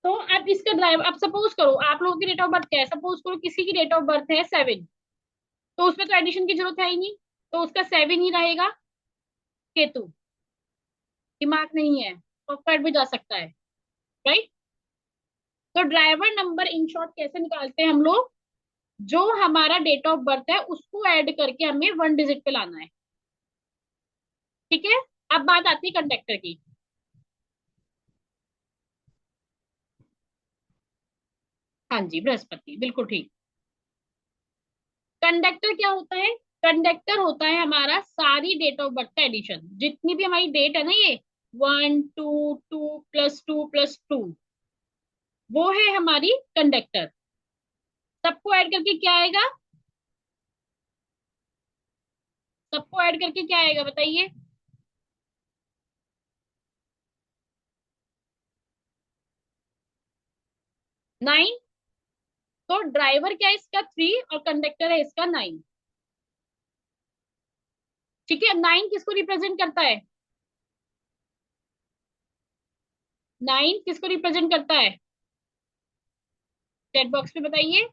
तो अब इसका ड्राइव, अब सपोज करो आप लोगों की डेट ऑफ बर्थ क्या है, सपोज करो किसी की डेट ऑफ बर्थ है 7, तो उसमें तो एडिशन की जरूरत है ही नहीं, तो उसका 7 ही रहेगा। केतु, दिमाग नहीं है, ऑफवर्ड भी जा सकता है, राइट। तो ड्राइवर नंबर इन शॉर्ट कैसे निकालते हैं हम लोग? जो हमारा डेट ऑफ बर्थ है उसको ऐड करके हमें 1 डिजिट पे लाना है। ठीक है। अब बात आती है कंडक्टर की। हाँ जी, बृहस्पति, बिल्कुल ठीक। कंडक्टर क्या होता है? कंडक्टर होता है हमारा सारी डेट ऑफ बर्थ का एडिशन, जितनी भी हमारी डेट है ना, ये 1 2 2 +2 +2, वो है हमारी कंडक्टर। सबको ऐड करके क्या आएगा? सबको ऐड करके क्या आएगा बताइए? 9। तो ड्राइवर क्या है इसका? 3 और कंडक्टर है इसका 9। ठीक है। 9 किसको रिप्रेजेंट करता है? 9 किसको रिप्रेजेंट करता है? चैट बॉक्स में बताइए।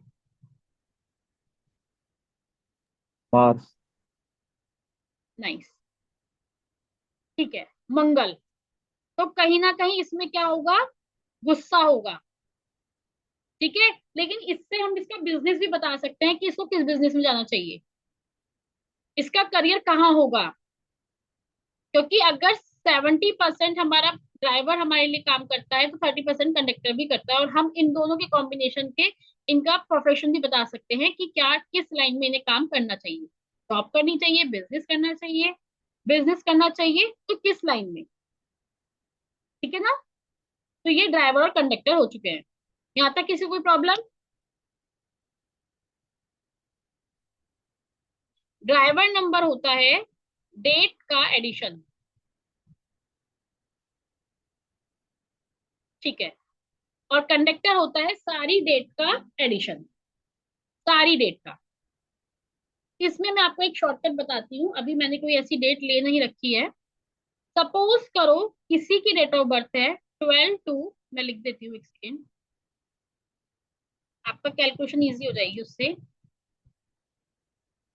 मार्स। नाइस। ठीक है। मंगल। तो कहीं ना कहीं इसमें क्या होगा? गुस्सा होगा। ठीक है। लेकिन इससे हम इसका बिजनेस भी बता सकते हैं कि इसको किस बिजनेस में जाना चाहिए, इसका करियर कहाँ होगा। क्योंकि अगर 70% हमारा ड्राइवर हमारे लिए काम करता है तो 30% कंडक्टर भी करता है, और हम इन दोनों के कॉम्बिनेशन के इनका प्रोफेशन भी बता सकते हैं कि क्या किस लाइन में इन्हें काम करना चाहिए। जॉब करनी चाहिए, बिजनेस करना चाहिए, बिजनेस करना चाहिए तो किस लाइन में। ठीक है ना। तो ये ड्राइवर और कंडक्टर हो चुके हैं। यहाँ तक किसी को कोई प्रॉब्लम? ड्राइवर नंबर होता है डेट का एडिशन। ठीक है। और कंडक्टर होता है सारी डेट का एडिशन, सारी डेट का। इसमें मैं आपको एक शॉर्टकट बताती हूँ, अभी मैंने कोई ऐसी डेट ले नहीं रखी है। सपोज करो किसी की डेट ऑफ बर्थ है 12/2, मैं लिख देती हूँ एक सेकेंड, आपका कैलकुलेशन इजी हो जाएगी उससे।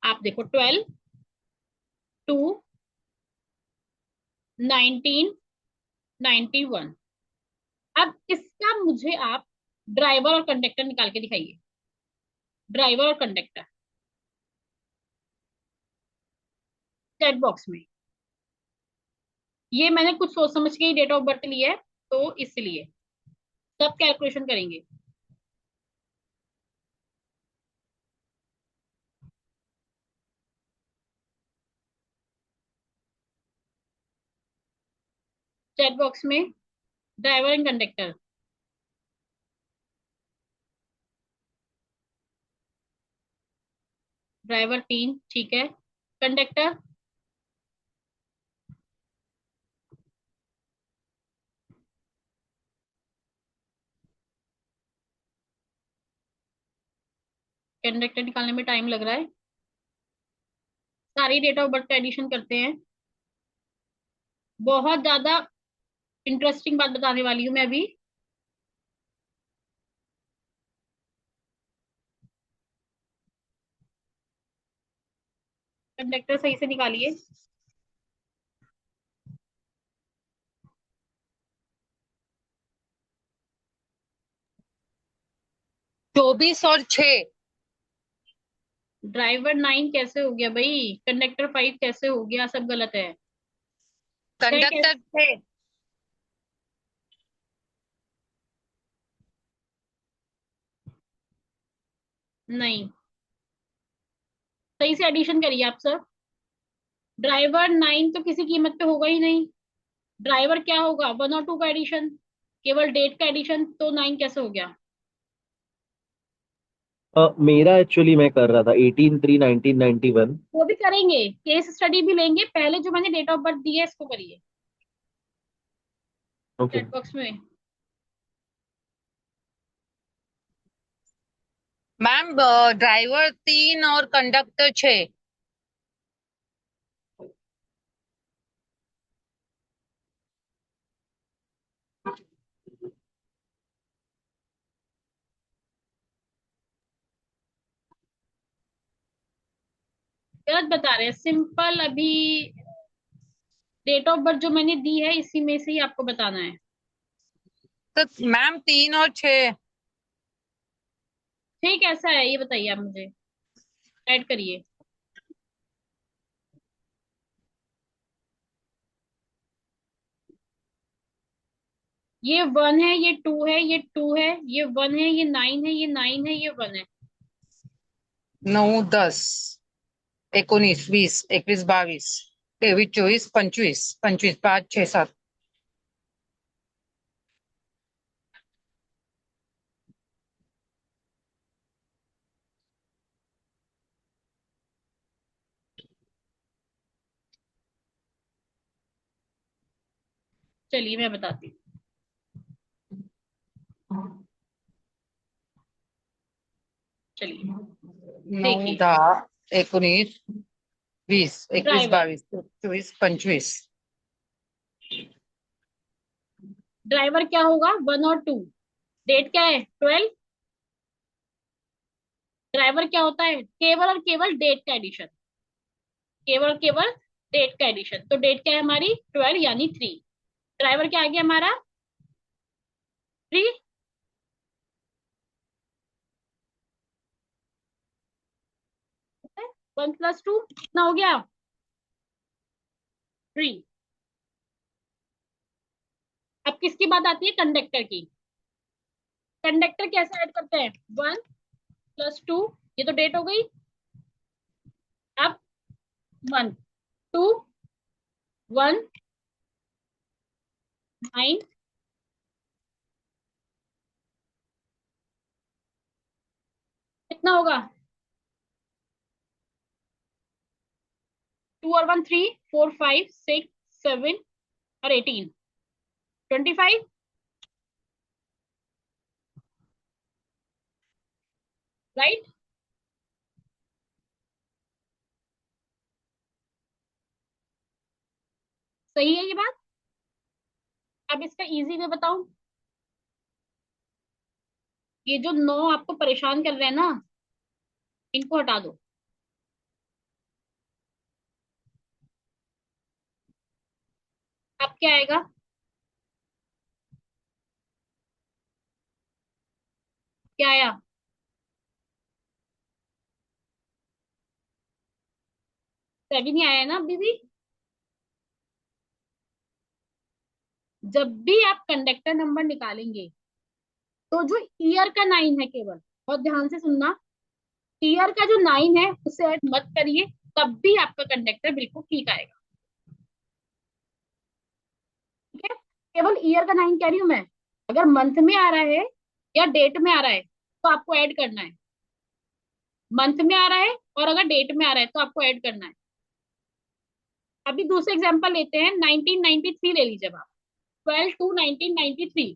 आप देखो 12/2/1991। अब इसका मुझे आप ड्राइवर और कंडक्टर निकाल के दिखाइए। ड्राइवर और कंडक्टर चैट बॉक्स में। ये मैंने कुछ सोच समझ के ही डेट ऑफ बर्थ ली है, तो इसलिए सब कैलकुलेशन करेंगे। चैट बॉक्स में ड्राइवर एंड कंडक्टर। ड्राइवर 3, ठीक है। कंडक्टर कंडक्टर निकालने में टाइम लग रहा है। सारी डेट ऑफ बर्थ का एडिशन करते हैं। बहुत ज्यादा इंटरेस्टिंग बात बताने वाली हूँ मैं अभी। कंडक्टर सही से निकालिए। 24 और 6। ड्राइवर 9 कैसे हो गया भाई? कंडक्टर 5 कैसे हो गया? सब गलत है। 6 कंडक्टर कैसे? 6। नहीं, सही से एडिशन करिए आप सब। ड्राइवर 9 तो किसी कीमत पे होगा ही नहीं। ड्राइवर क्या होगा? 1 और 2 का एडिशन, केवल डेट का एडिशन। तो 9 कैसे हो गया? मेरा एक्चुअली मैं कर रहा था 18/3/1991। वो भी करेंगे, केस स्टडी भी लेंगे। पहले जो मैंने डेट ऑफ बर्थ दी है इसको करिए ओके। चैट बॉक्स में। मैम ड्राइवर 3 और कंडक्टर 6। गलत बता रहे हैं, सिंपल। अभी डेट ऑफ बर्थ जो मैंने दी है इसी में से ही आपको बताना है। तो मैम 3 और 6। ठीक, ऐसा है, ये बताइए आप मुझे। ऐड करिए। ये 1 है, ये 2 है, ये 2 है, ये 1 है, ये 9 है, ये 9 है, ये 1 है। 9 10 19 20 21 22 23 24 25 25 5 6 7। चलिए मैं बताती हूँ। चलिए 9 देखिए। 10 19 20 21 ड्राइवर 22 24 25। ड्राइवर क्या होगा? 1 और 2। डेट क्या है? 12। ड्राइवर क्या होता है? केवल और केवल डेट का एडिशन। केवल और केवल डेट का एडिशन। तो डेट क्या है हमारी? 12 यानी 3। ड्राइवर क्या आ गया हमारा? 3। 1 + 2 कितना हो गया? 3। अब किसकी बात आती है? कंडक्टर की। कंडक्टर कैसे ऐड करते हैं? 1 + 2, ये तो डेट हो गई। अब 1 2 1 9 कितना होगा? 2 और 1 3 4 5 6 7 और 18 25। राइट। सही है ये बात। अब इसका इजी वे बताऊं। ये जो 9 आपको परेशान कर रहे हैं ना, इनको हटा दो। अब क्या आएगा? क्या आया? 7 ही आया है ना अभी भी। जब भी आप कंडक्टर नंबर निकालेंगे तो जो ईयर का 9 है, केवल बहुत ध्यान से सुनना, ईयर का जो 9 है उसे ऐड मत करिए। तब भी आपका कंडक्टर बिल्कुल ठीक आएगा। ठीक है? केवल ईयर का 9 कह रही हूं मैं। अगर मंथ में आ रहा है या डेट में आ रहा है तो आपको ऐड करना है। मंथ में आ रहा है और अगर डेट में आ रहा है तो आपको ऐड करना है। अभी दूसरे एग्जांपल लेते हैं, 1993 ले लीजिए आप। 12/2/1993।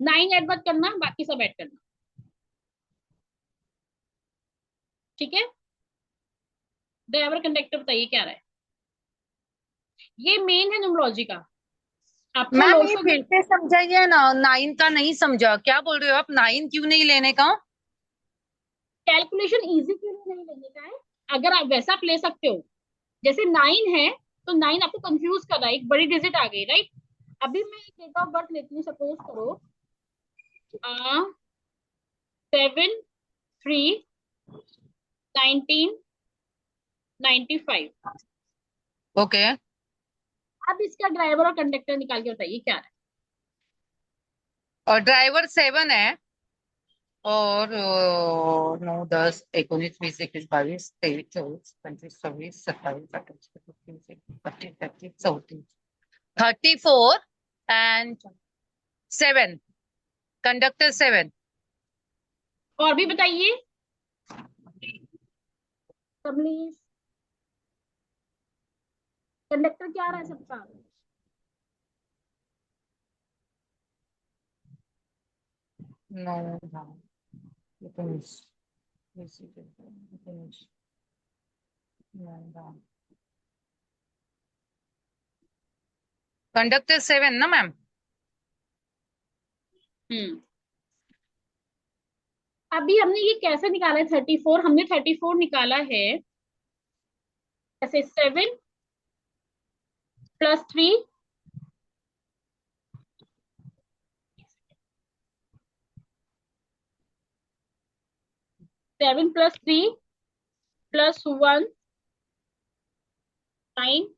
9 ऐड मत करना, बाकी सब ऐड करना। ठीक है, ड्राइवर कंडक्टर बताइए क्या रहा है। ये मेन है न्यूमरोलॉजी का। आपको मैम ये लोशो फिर से समझाइए ना, 9 का नहीं समझा, क्या बोल रहे हो आप? 9 क्यों नहीं लेने का? कैलकुलेशन इजी क्यों नहीं लेने का है? अगर आप वैसा आप ले सकते हो, जैसे 9 है तो 9 आपको कंफ्यूज कर रहा है, एक बड़ी डिजिट आ गई, राइट। अभी मैं एक डेट ऑफ बर्थ लेती हूँ, सपोज करो 7/3/1995। ओके। अब इसका ड्राइवर और कंडक्टर निकाल के बताइए क्या है। और ड्राइवर 7 है, और 9, 10, 11, 12, 13, 14, 15, 16, 17, 18, 19, 20, 21, 22, 23, 24 एंड 7, कंडक्टर 7। और भी बताइए कमलेश, कंडक्टर क्या रहा है सबका। No, no, depends. Depends. Conductor 7 ना मैम? हम्म, अभी हमने ये कैसे निकाला है 34, हमने 34 निकाला है ऐसे 7 + 3, 7 + 3 + 1, 9,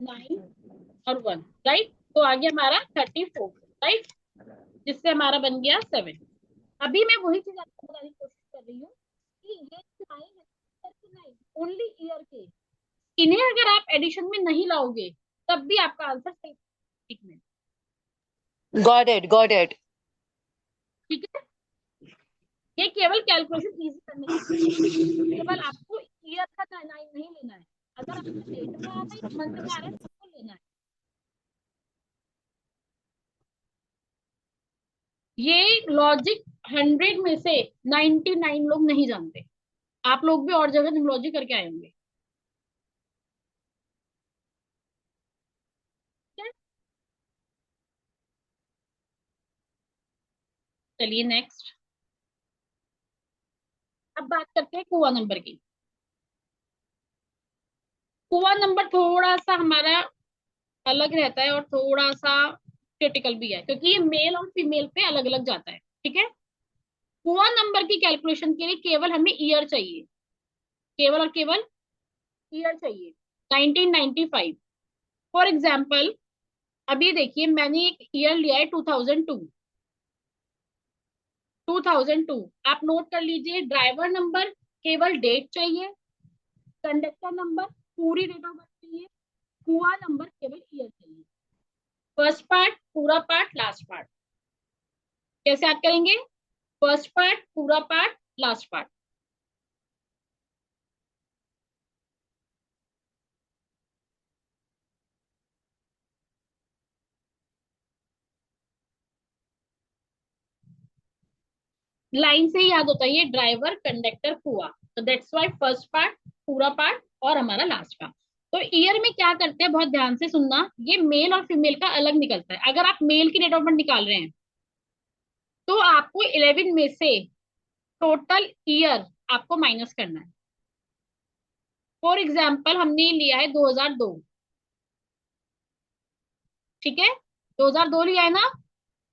9 और 1, राइट। तो आ गया हमारा 34, राइट, जिससे हमारा बन गया 7। अभी मैं वही चीज आपको बताने की कोशिश कर रही हूँ कि ये 9 है, 9 ओनली ईयर के, इन्हें अगर आप एडिशन में नहीं लाओगे तब भी आपका आंसर सही ठीक में। Got it, got it. ठीक है, ये केवल कैलकुलेशन इजी करने के लिए, केवल आपको ईयर का नाइन नहीं लेना है। अगर आपको डेट में आ रहा है, मंथ में आ रहा है, तो आपको लेना है। ये लॉजिक 100 में से 99 लोग नहीं जानते। आप लोग भी और जगह न्यूमरोलॉजी करके आए होंगे। ठीक है? चलिए नेक्स्ट, अब बात करते हैं कुआ नंबर की। कुआ नंबर थोड़ा सा हमारा अलग रहता है और थोड़ा सा क्रिटिकल भी है, क्योंकि ये मेल और फीमेल पे अलग अलग जाता है। ठीक है, कुआ नंबर की कैलकुलेशन के लिए केवल हमें ईयर चाहिए, केवल और केवल ईयर चाहिए, 1995। फॉर एग्जाम्पल, अभी देखिए मैंने एक ईयर लिया है 2002। 2002 आप नोट कर लीजिए। ड्राइवर नंबर केवल डेट चाहिए, कंडक्टर नंबर पूरी डेट ऑफ बर्थ चाहिए, कुआ नंबर केवल ईयर चाहिए। फर्स्ट पार्ट, पूरा पार्ट, लास्ट पार्ट। कैसे याद करेंगे? फर्स्ट पार्ट, पूरा पार्ट, लास्ट पार्ट। लाइन से ही याद होता है ये ड्राइवर कंडक्टर कुआ, तो दैट्स व्हाई फर्स्ट पार्ट, पूरा पार्ट और हमारा लास्ट पार्ट। तो ईयर में क्या करते हैं, बहुत ध्यान से सुनना, ये मेल और फीमेल का अलग निकलता है। अगर आप मेल की डेट ऑफ बर्थ निकाल रहे हैं तो आपको 11 में से टोटल ईयर आपको माइनस करना है। फॉर एग्जाम्पल हमने लिया है 2002, ठीक है, 2002 लिया है ना।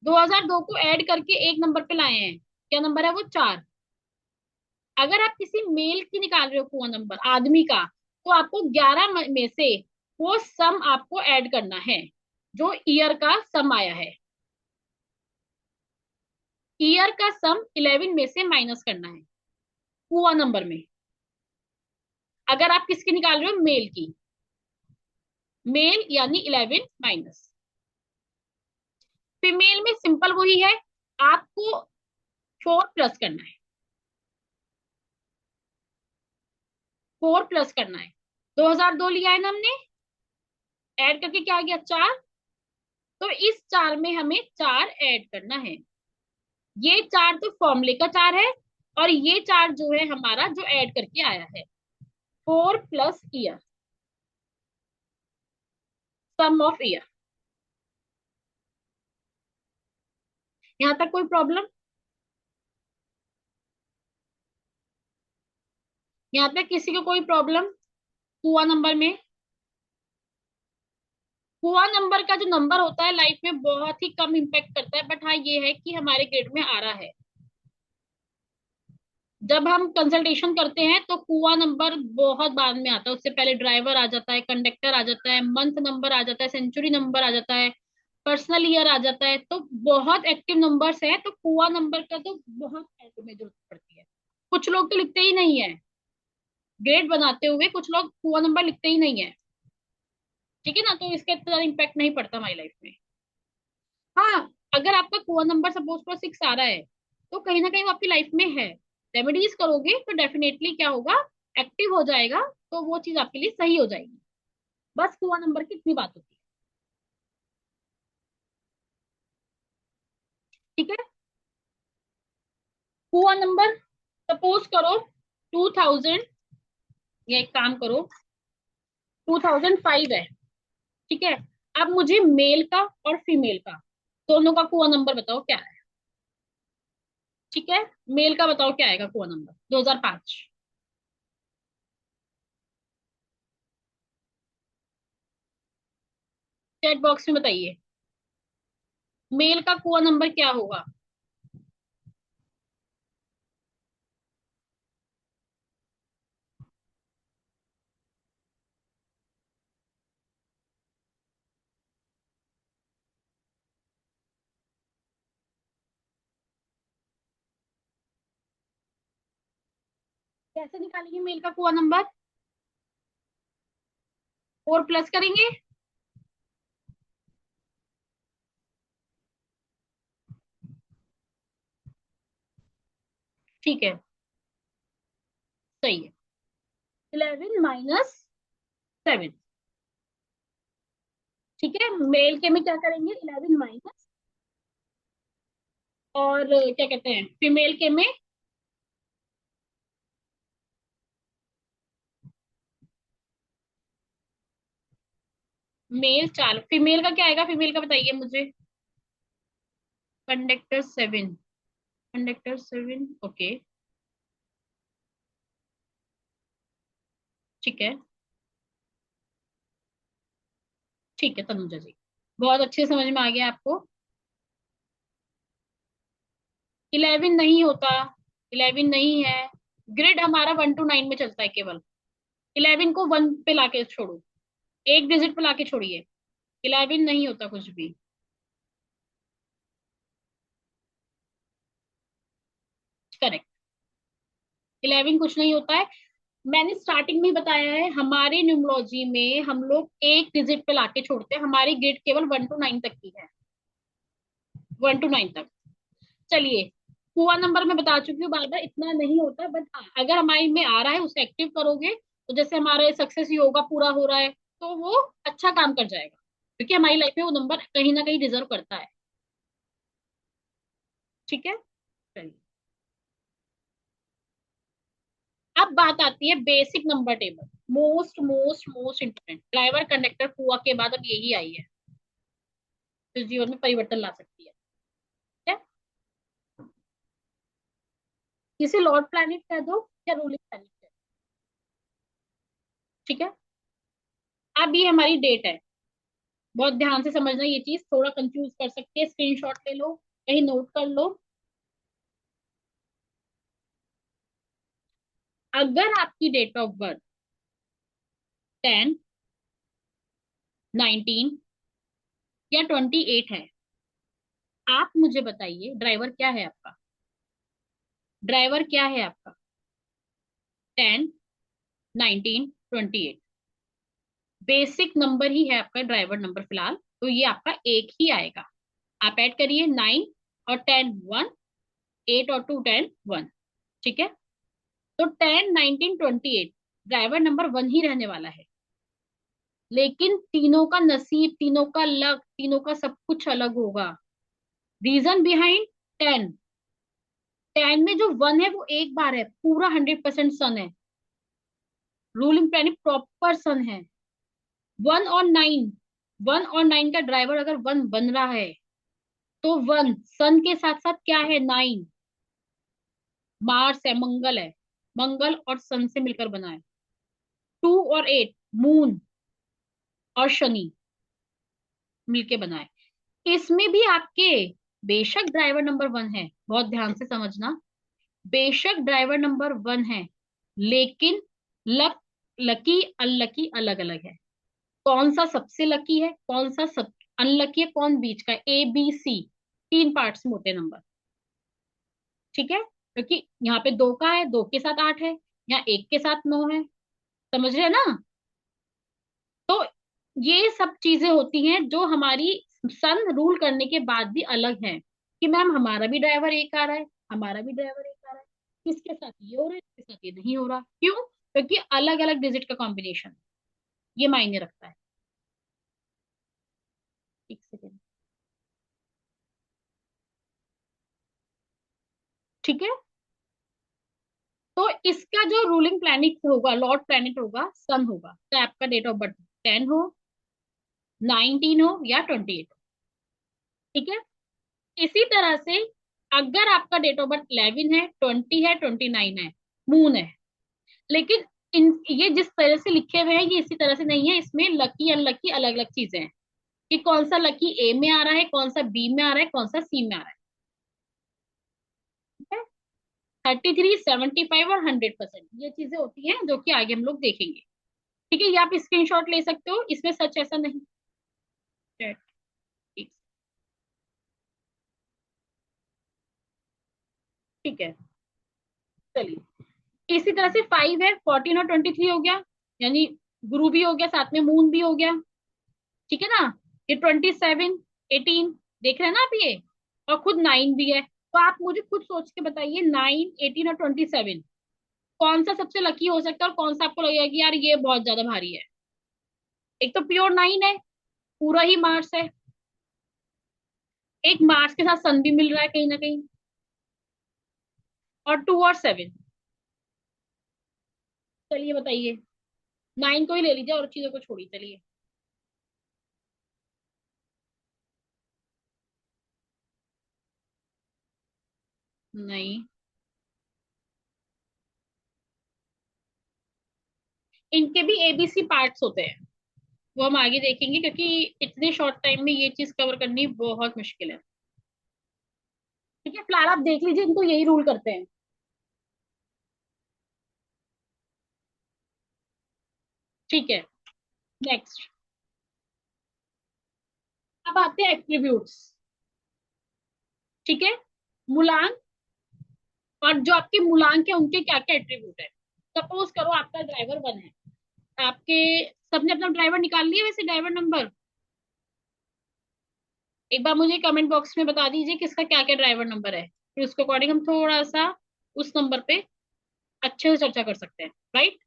2002 को ऐड करके एक नंबर पे लाए हैं, क्या नंबर है वो? 4। अगर आप किसी मेल की निकाल रहे हो फोन नंबर, आदमी का, तो आपको 11 में से वो सम आपको ऐड करना है जो ईयर का सम आया है। ईयर का सम 11 में से माइनस करना है हुआ नंबर में। अगर आप किसकी निकाल रहे हो? मेल की, मेल यानी 11 माइनस। फीमेल में सिंपल वही है, आपको 4 प्लस करना है, 4 प्लस करना है। 2002 लिया है ना हमने, ऐड करके क्या आ गया? 4। तो इस 4 में हमें 4 ऐड करना है, ये चार तो फॉर्मूले का चार है, और ये चार जो है हमारा जो ऐड करके आया है, 4 + ईयर, सम ऑफ ईयर। यहाँ तक कोई प्रॉब्लम? यहाँ तक किसी को कोई प्रॉब्लम हुआ नंबर में? हुआ नंबर का जो नंबर होता है लाइफ में बहुत ही कम इम्पेक्ट करता है, बट हाँ ये है कि हमारे ग्रेड में आ रहा है। जब हम कंसल्टेशन करते हैं तो कुआ नंबर बहुत बाद में आता है, उससे पहले ड्राइवर आ जाता है, कंडक्टर आ जाता है, मंथ नंबर आ जाता है, सेंचुरी नंबर आ जाता है, पर्सनल ईयर आ जाता है। तो बहुत एक्टिव नंबर्स है, तो कुआ नंबर का तो बहुत ऐसे में जरूरत पड़ती है। कुछ लोग तो लिखते ही नहीं है, ग्रेड बनाते हुए कुछ लोग कुआ नंबर लिखते ही नहीं है। ठीक है ना, तो इसका इतना ज्यादा इम्पैक्ट नहीं पड़ता हमारी लाइफ में। हाँ, अगर आपका कुआ नंबर सपोज फॉर 6 आ रहा है, तो कहीं ना कहीं वो आपकी लाइफ में है, रेमेडीज करोगे तो डेफिनेटली क्या होगा, एक्टिव हो जाएगा, तो वो चीज आपके लिए सही हो जाएगी। बस कुआ नंबर की इतनी बात होती है। ठीक है, कुआ नंबर सपोज करो 2000, या एक काम करो 2005 है। ठीक है, अब मुझे मेल का और फीमेल का दोनों का कुआ नंबर बताओ क्या है। ठीक है, मेल का बताओ क्या आएगा कुआ नंबर 2005। चैट बॉक्स में बताइए मेल का कुआ नंबर क्या होगा। कैसे निकालेंगे मेल का कुआ नंबर? 4 प्लस करेंगे। ठीक है, सही है। 11 - 7। ठीक है, मेल के में क्या करेंगे, 11 - और क्या कहते हैं फीमेल के में? मेल 4, फीमेल का क्या आएगा, फीमेल का बताइए मुझे। कंडक्टर 7। Conductor 7, okay. ठीक है, ठीक है तनुजा जी, बहुत अच्छे से समझ में आ गया आपको। 11 नहीं होता, 11 नहीं है। ग्रिड हमारा 1 to 9 में चलता है केवल। 11 को 1 पे लाके छोड़ो, एक डिजिट पे लाके छोड़िए, 11 नहीं होता कुछ भी। करेक्ट, 11 कुछ नहीं होता है। मैंने स्टार्टिंग में ही बताया है, हमारे न्यूमरोलॉजी में हम लोग एक डिजिट पे लाके छोड़ते हैं, हमारी ग्रिड केवल 1 to 9 तक की है, 1 to 9 तक। चलिए, हुआ नंबर मैं बता चुकी हूँ, बार बार इतना नहीं होता, बट हाँ अगर हमारे में आ रहा है उसे एक्टिव करोगे, तो जैसे हमारा सक्सेस योगा पूरा हो रहा है, तो वो अच्छा काम कर जाएगा, क्योंकि हमारी लाइफ में वो नंबर कहीं ना कहीं डिजर्व करता है। ठीक है, चलिए। अब बात आती है basic number table, most most most important, driver conductor कुआ के बाद अब यही आई है जो जीवन में परिवर्तन ला सकती है। ठीक है, इसे लॉर्ड प्लैनेट कह दो या रूलिंग प्लैनेट कह दो। ठीक है, अब ये हमारी डेट है, बहुत ध्यान से समझना, ये चीज थोड़ा कंफ्यूज कर सकती है, स्क्रीनशॉट ले लो, कहीं नोट कर लो। अगर आपकी डेट ऑफ बर्थ 10, 19 या 28 है, आप मुझे बताइए ड्राइवर क्या है आपका, ड्राइवर क्या है आपका, 10, 19, 28, बेसिक नंबर ही है आपका ड्राइवर नंबर फिलहाल, तो ये आपका एक ही आएगा। आप ऐड करिए 9 और 10 1, 8 और 2 10 1। ठीक है, तो 10, 19, 28 ड्राइवर नंबर 1 ही रहने वाला है, लेकिन तीनों का नसीब, तीनों का लक, तीनों का सब कुछ अलग होगा। रीजन बिहाइंड 10, 10 में जो 1 है वो एक बार है, पूरा 100% सन है, रूलिंग प्लैनेट प्रॉपर सन है। 1 और 9, 1 और 9 का ड्राइवर अगर 1 बन रहा है तो 1 सन के साथ साथ क्या है, 9 मार्स है, मंगल है, मंगल और सन से मिलकर बना है। 2 और 8 मून और शनि मिलके बना है। इसमें भी आपके बेशक ड्राइवर नंबर 1 है, बहुत ध्यान से समझना, बेशक ड्राइवर नंबर 1 है, लेकिन लक, लकी अनलकी अलग अलग है। कौन सा सबसे लकी है, कौन सा सब अनलकी है, कौन बीच का, ABC 3 पार्ट्स में होते हैं नंबर। ठीक है, क्योंकि यहाँ पे 2 का है, 2 के साथ 8 है, यहाँ 1 के साथ 9 है, समझ रहे हैं ना। तो ये सब चीजें होती हैं जो हमारी सन रूल करने के बाद भी अलग है, कि मैम हमारा भी ड्राइवर एक आ रहा है, हमारा भी ड्राइवर एक आ रहा है, किसके साथ ये हो रहा है, किसके साथ ये नहीं हो रहा, क्यों, क्योंकि अलग अलग डिजिट का कॉम्बिनेशन ये मायने रखता है। एक सेकेंड, ठीक है। तो इसका जो रूलिंग प्लैनेट होगा, लॉर्ड प्लैनेट होगा, सन होगा, तो आपका डेट ऑफ बर्थ 10 हो, 19 हो या 28 हो। ठीक है, इसी तरह से अगर आपका डेट ऑफ बर्थ 11 है, 20 है, 29 है, मून है, लेकिन इन ये जिस तरह से लिखे हुए हैं ये इसी तरह से नहीं है, इसमें लकी अनलकी अलग अलग चीजें हैं, कि कौन सा लकी ए में आ रहा है, कौन सा बी में आ रहा है, कौन सा सी में आ रहा है। ठीक है, 33, 75 और 100% ये चीजें होती हैं जो कि आगे हम लोग देखेंगे। ठीक है, ये आप स्क्रीनशॉट ले सकते हो, इसमें सच ऐसा नहीं। ठीक, ठीक है, चलिए। इसी तरह से 5 है, 14 और 23 हो गया, यानी गुरु भी हो गया, साथ में मून भी हो गया। ठीक है ना, ये 27, 18 देख रहे हैं ना आप ये, और खुद 9 भी है। तो आप मुझे खुद सोच के बताइए, 9, 18 और 27 कौन सा सबसे लकी हो सकता है, और कौन सा आपको लगेगा कि यार ये बहुत ज्यादा भारी है। एक तो प्योर 9 है, पूरा ही मार्स है, एक मार्स के साथ सन भी मिल रहा है कहीं ना कहीं, और 2 और 7। चलिए बताइए, 9 को ही ले लीजिए और चीजों को छोड़िए, चलिए। नहीं, इनके भी ABC पार्ट्स होते हैं, वो हम आगे देखेंगे, क्योंकि इतने शॉर्ट टाइम में ये चीज कवर करनी बहुत मुश्किल है। ठीक है, फिलहाल आप देख लीजिए, इनको यही रूल करते हैं। ठीक है, नेक्स्ट, अब आते हैं एट्रीब्यूट्स। ठीक है, मूलांक, और जो आपके मूलांक है उनके क्या क्या एट्रीब्यूट है। सपोज करो आपका ड्राइवर 1 है, आपके सबने अपना ड्राइवर निकाल लिया, वैसे ड्राइवर नंबर एक बार मुझे कमेंट बॉक्स में बता दीजिए किसका क्या क्या ड्राइवर नंबर है, फिर उसके अकॉर्डिंग हम थोड़ा सा उस नंबर पे अच्छे से चर्चा कर सकते हैं, राइट।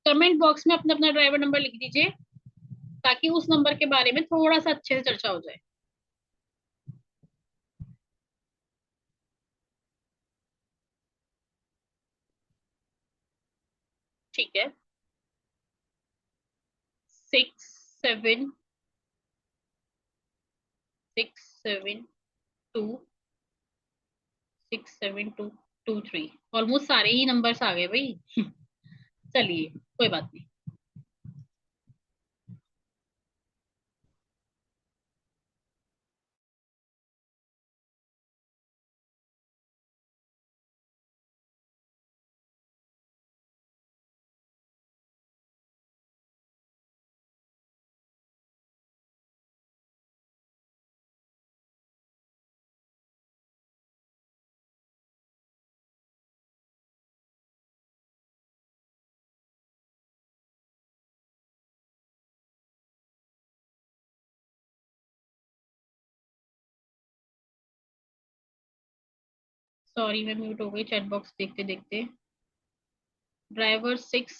कमेंट बॉक्स में अपना अपना ड्राइवर नंबर लिख दीजिए, ताकि उस नंबर के बारे में थोड़ा सा अच्छे से चर्चा हो जाए। ठीक है, 6, 7, 6, 7, 2, 6, 7, 2, 2, 3, ऑलमोस्ट सारे ही नंबर्स आ गए भाई। चलिए, कोई बात नहीं। सॉरी, मैं म्यूट हो गई चैट बॉक्स देखते देखते। ड्राइवर 6,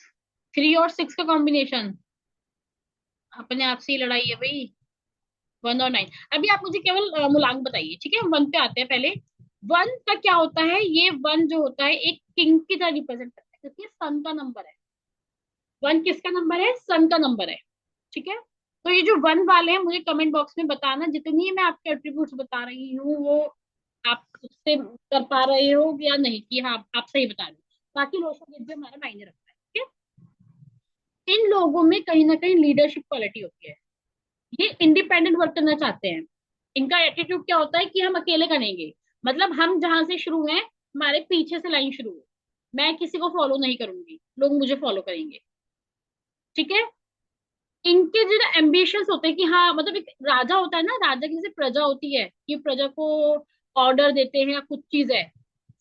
3 और 6 का कॉम्बिनेशन अपने आप से ही लड़ाई है भाई, 1 और 9। अभी आप मुझे केवल मूलांक बताइए, ठीक है। हम 1 पे आते हैं पहले। 1 का क्या होता है, ये 1 जो होता है एक किंग की तरह रिप्रेजेंट करता है, क्योंकि सन का नंबर है। 1 किसका नंबर है, सन का नंबर है, ठीक है। तो ये जो 1 वाले हैं, मुझे कमेंट बॉक्स में बताना जितनी मैं आपके एट्रीब्यूट्स बता रही हूँ वो आप उससे कर पा रहे हो या नहीं, कि हाँ आप सही बता रहे हो। बाकी रोशन ये भी हमारा मायने रखता है, ठीक है। इन लोगों में कहीं ना कहीं लीडरशिप क्वालिटी होती है। ये इंडिपेंडेंट वर्क करना चाहते हैं। इनका एटीट्यूड क्या होता है कि हम अकेले करेंगे। मतलब हम जहां से शुरू हैं, हमारे पीछे से लाइन शुरू है, मैं किसी को फॉलो नहीं करूंगी, लोग मुझे फॉलो करेंगे, ठीक है। इनके जो एम्बिशंस होते हैं कि हाँ, मतलब एक राजा होता है ना, राजा की जैसे प्रजा होती है कि प्रजा को ऑर्डर देते हैं या कुछ चीज है,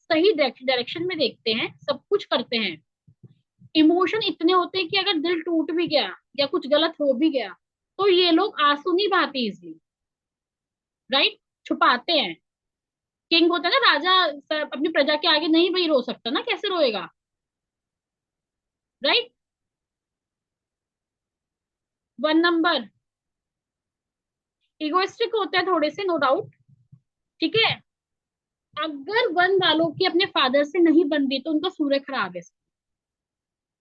सही डायरेक्शन में देखते हैं, सब कुछ करते हैं। इमोशन इतने होते हैं कि अगर दिल टूट भी गया या कुछ गलत हो भी गया, तो ये लोग आंसू नहीं बहाते इजली, राइट, छुपाते हैं। किंग होता है ना, राजा अपनी प्रजा के आगे नहीं भाई रो सकता ना, कैसे रोएगा, राइट। 1 नंबर इगोइस्टिक होता है थोड़े से, नो डाउट, ठीक है। अगर 1 वालों की अपने फादर से नहीं बनती तो उनका सूर्य खराब है।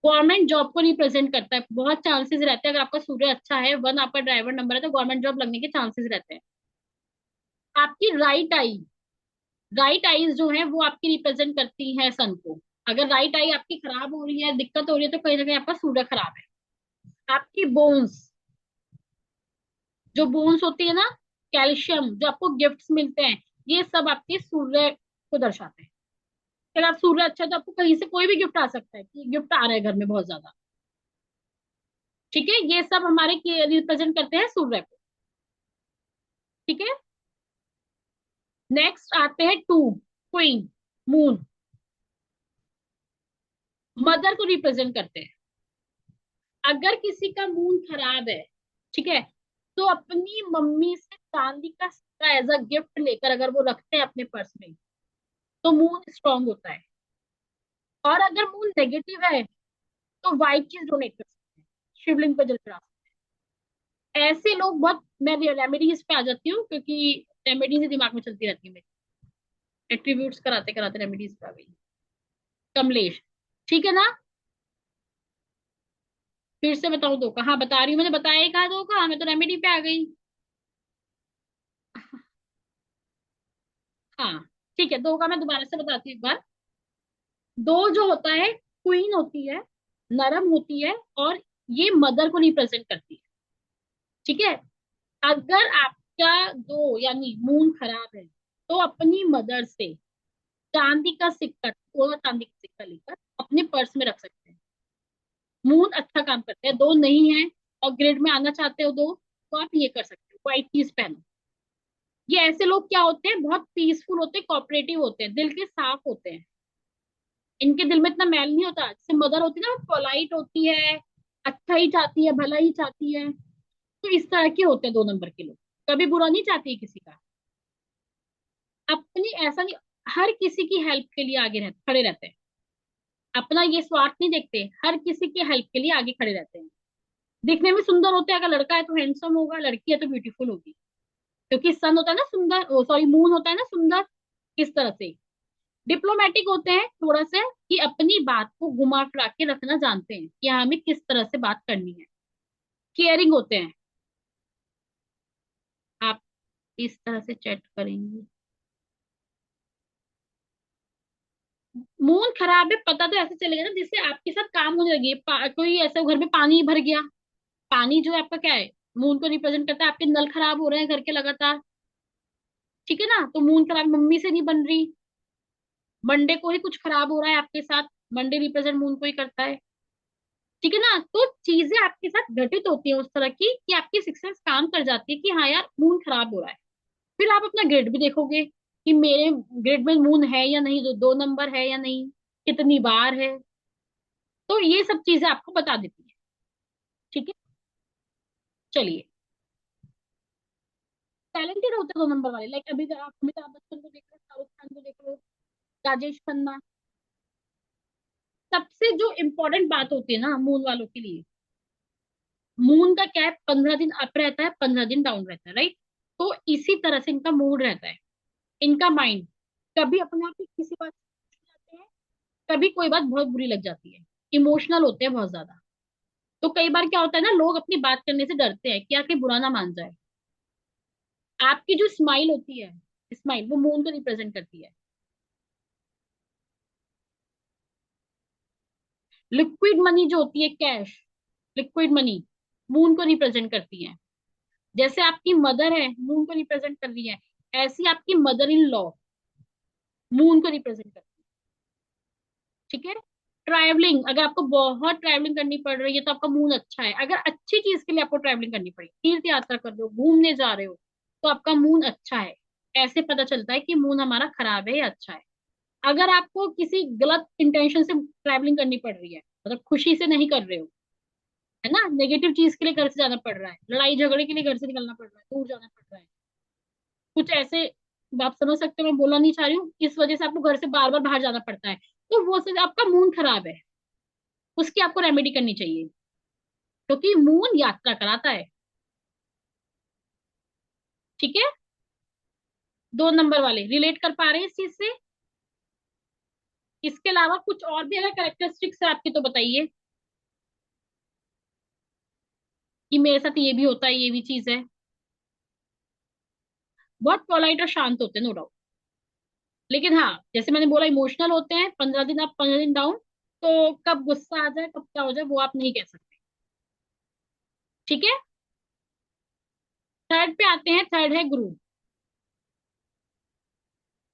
गवर्नमेंट जॉब को रिप्रेजेंट करता है, बहुत चांसेस रहते हैं, अगर आपका सूर्य अच्छा है, 1 आपका ड्राइवर नंबर है, तो गवर्नमेंट जॉब लगने के चांसेस रहते हैं। आपकी राइट आईज जो है वो आपकी रिप्रेजेंट करती है सन को। अगर राइट आई आपकी खराब हो रही है, दिक्कत हो रही है, तो कहीं ना कहीं आपका सूर्य खराब है। आपकी बोन्स, जो बोन्स होती है ना, कैल्शियम जो आपको गिफ्ट्स मिलते हैं, ये सब आपके सूर्य को दर्शाते हैं। अगर आप सूर्य अच्छा है तो आपको कहीं से कोई भी गिफ्ट आ सकता है कि गिफ्ट आ रहा है घर में बहुत ज्यादा, ठीक है। ये सब हमारे रिप्रेजेंट करते हैं सूर्य को, ठीक है। नेक्स्ट आते हैं 2, क्वीन, मून, मदर को रिप्रेजेंट करते हैं। अगर किसी का मून खराब है, ठीक है, तो अपनी मम्मी से चांदी का सिक्का एज अ गिफ्ट लेकर अगर वो रखते हैं अपने पर्स में, तो मून स्ट्रांग होता है। और अगर मून नेगेटिव है, तो व्हाइट चीज डोनेट कर सकते हैं, शिवलिंग पे जल चढ़ा सकते हैं। ऐसे लोग बहुत, मैं रेमेडीज पे आ जाती हूँ क्योंकि रेमेडीज ही दिमाग में चलती रहती है मेरी, एट्रीब्यूट्स कराते कराते रेमेडीज पे आ गई। कमलेश, ठीक है ना। फिर से बताऊं 2 का, हाँ बता रही हूँ, मैंने बताया ही कहा 2 का, मैं तो रेमेडी पे आ गई। हाँ, ठीक है, 2 का मैं दोबारा से बताती हूँ एक बार। 2 जो होता है, क्वीन होती है, नरम होती है, और ये मदर को रिप्रेजेंट करती है, ठीक है। अगर आपका 2 यानी मून खराब है, तो अपनी मदर से चांदी का सिक्का, थोड़ा चांदी का सिक्का लेकर अपने पर्स में रख सकते हैं। मून अच्छा काम करते हैं। 2 नहीं है और ग्रिड में आना चाहते हो 2, तो आप ये कर सकते हो, व्हाइट चीज पहनो। ये ऐसे लोग क्या होते हैं, बहुत पीसफुल होते हैं, कोऑपरेटिव होते हैं, दिल के साफ होते हैं। इनके दिल में इतना मैल नहीं होता। जैसे मदर होती है ना, पोलाइट होती है, अच्छा ही चाहती है, भला ही चाहती है, तो इस तरह के होते हैं 2 नंबर के लोग, कभी बुरा नहीं चाहती है किसी का। अपनी ऐसा नहीं, हर किसी की हेल्प के लिए आगे रहते, खड़े रहते हैं। अपना ये स्वार्थ नहीं देखते, हर किसी की हेल्प के लिए आगे खड़े रहते हैं। दिखने में सुंदर होते हैं, अगर लड़का है तो हैंडसम होगा, लड़की है तो ब्यूटीफुल होगी, क्योंकि सन होता है ना सुंदर, ओ सॉरी मून होता है ना सुंदर, इस तरह से। डिप्लोमेटिक होते हैं थोड़ा सा, कि अपनी बात को घुमा फिरा के रखना जानते हैं कि हाँ, हमें किस तरह से बात करनी है। केयरिंग होते हैं। आप इस तरह से चैट करेंगे। मून खराब है, पता तो ऐसे चलेगा ना, जिससे आपके साथ काम होने लगी, कोई ऐसा घर में पानी भर गया, पानी जो है आपका क्या है, मून को रिप्रेजेंट करता है। आपके नल खराब हो रहे हैं घर के लगातार, ठीक है ना, तो मून खराब, मम्मी से नहीं बन रही, मंडे को ही कुछ खराब हो रहा है आपके साथ, मंडे रिप्रेजेंट मून को ही करता है, ठीक है ना। तो चीजें आपके साथ घटित होती है उस तरह की कि आपकी सिक्स सेंस काम कर जाती है कि हाँ यार मून खराब हो रहा है। फिर आप अपना ग्रिड भी देखोगे कि मेरे ग्रिड में मून है या नहीं, 2 नंबर है या नहीं, कितनी बार है, तो ये सब चीजें आपको बता देती है, ठीक है। चलिए, टैलेंटेड होते हैं 2 नंबर वाले, लाइक अभी आप अमिताभ बच्चन को देख लो, शाहरुख खान को देख लो, राजेश खन्ना। सबसे जो इम्पोर्टेंट बात होती है ना मून वालों के लिए, मून का क्या है, 15 दिन अप रहता है, 15 दिन डाउन रहता है, राइट। तो इसी तरह से इनका मूड रहता है, इनका माइंड। कभी अपने आप ही किसी बात से खुश हो जाते हैं, कभी कोई बात बहुत बुरी लग जाती है, इमोशनल होते हैं बहुत ज्यादा। तो कई बार क्या होता है ना, लोग अपनी बात करने से डरते हैं कि यार कहीं बुरा ना मान जाए। आपकी जो स्माइल होती है, स्माइल वो मून को रिप्रेजेंट करती है। लिक्विड मनी जो होती है, कैश, लिक्विड मनी, मून को रिप्रेजेंट करती है। जैसे आपकी मदर है, मून को रिप्रेजेंट कर रही है, ऐसी आपकी मदर इन लॉ मून को रिप्रेजेंट करती है। ठीक है। ट्रैवलिंग, अगर आपको बहुत ट्रैवलिंग करनी पड़ रही है तो आपका मून अच्छा है। अगर अच्छी चीज के लिए आपको ट्रैवलिंग करनी पड़ी, तीर्थ यात्रा कर रहे हो, घूमने जा रहे हो, तो आपका मून अच्छा है। ऐसे पता चलता है कि मून हमारा खराब है या अच्छा है। अगर आपको किसी गलत इंटेंशन से ट्रैवलिंग करनी पड़ रही है, मतलब खुशी से नहीं कर रहे हो, है ना, नेगेटिव चीज के लिए घर से जाना पड़ रहा है, लड़ाई झगड़े के लिए घर से निकलना पड़ रहा है, दूर जाना पड़ रहा है, कुछ ऐसे, आप समझ सकते हो मैं बोलना नहीं चाह रही हूँ, इस वजह से आपको घर से बार बार बाहर जाना पड़ता है, तो वो से आपका मून खराब है, उसकी आपको रेमेडी करनी चाहिए, क्योंकि मून यात्रा कराता है। ठीक है। 2 नंबर वाले रिलेट कर पा रहे हैं इस चीज से? इसके अलावा कुछ और भी अगर कैरेक्टरिस्टिक्स है आपकी तो बताइए, कि मेरे साथ ये भी होता है, ये भी चीज है। बहुत पोलाइट और शांत होते हैं, नो डाउट। लेकिन हाँ, जैसे मैंने बोला, इमोशनल होते हैं, 15 दिन आप, 15 दिन डाउन, तो कब गुस्सा आ जाए, कब क्या हो जाए, वो आप नहीं कह सकते। ठीक है। थर्ड पे आते हैं, थर्ड है गुरु,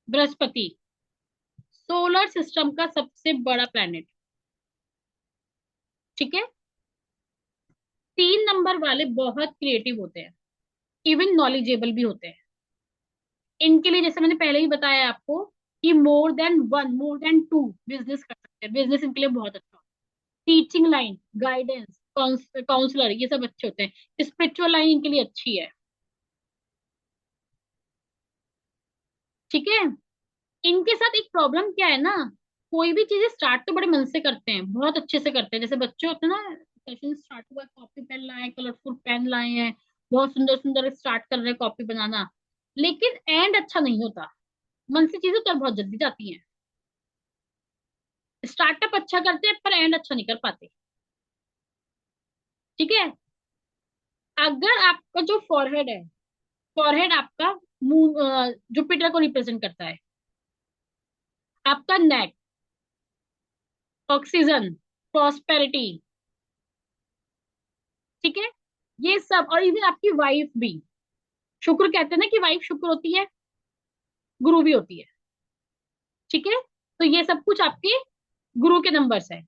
बृहस्पति, सोलर सिस्टम का सबसे बड़ा प्लेनेट। ठीक है। 3 नंबर वाले बहुत क्रिएटिव होते हैं, इवन नॉलेजेबल भी होते हैं। इनके लिए जैसे मैंने पहले ही बताया आपको, कि more than one, more than two business कर सकते हैं, बिजनेस इनके लिए बहुत अच्छा होता है। टीचिंग लाइन, गाइडेंस, काउंसलर, ये सब अच्छे होते हैं। स्पिरिचुअल लाइन इनके लिए अच्छी है। ठीक है। इनके साथ एक प्रॉब्लम क्या है ना, कोई भी चीजें स्टार्ट तो बड़े मन से करते हैं, बहुत अच्छे से करते हैं, जैसे बच्चे होते हैं ना, सेशन स्टार्ट हुआ, कॉपी पेन लाए, कलरफुल पेन लाए हैं, बहुत सुंदर सुंदर स्टार्ट कर रहे हैं कॉपी बनाना, लेकिन एंड अच्छा नहीं होता। मन से चीजें तो बहुत जल्दी जाती हैं। स्टार्टअप अच्छा करते हैं पर एंड अच्छा नहीं कर पाते। ठीक है। अगर आपका जो फॉरहेड है, फॉरहेड आपका मून, जुपिटर को रिप्रेजेंट करता है, आपका नेक, ऑक्सीजन, प्रॉस्पेरिटी। ठीक है। ये सब, और इवन आपकी वाइफ भी, शुक्र कहते हैं ना कि वाइफ शुक्र होती है, गुरु भी होती है। ठीक है। तो ये सब कुछ आपके गुरु के नंबर्स है।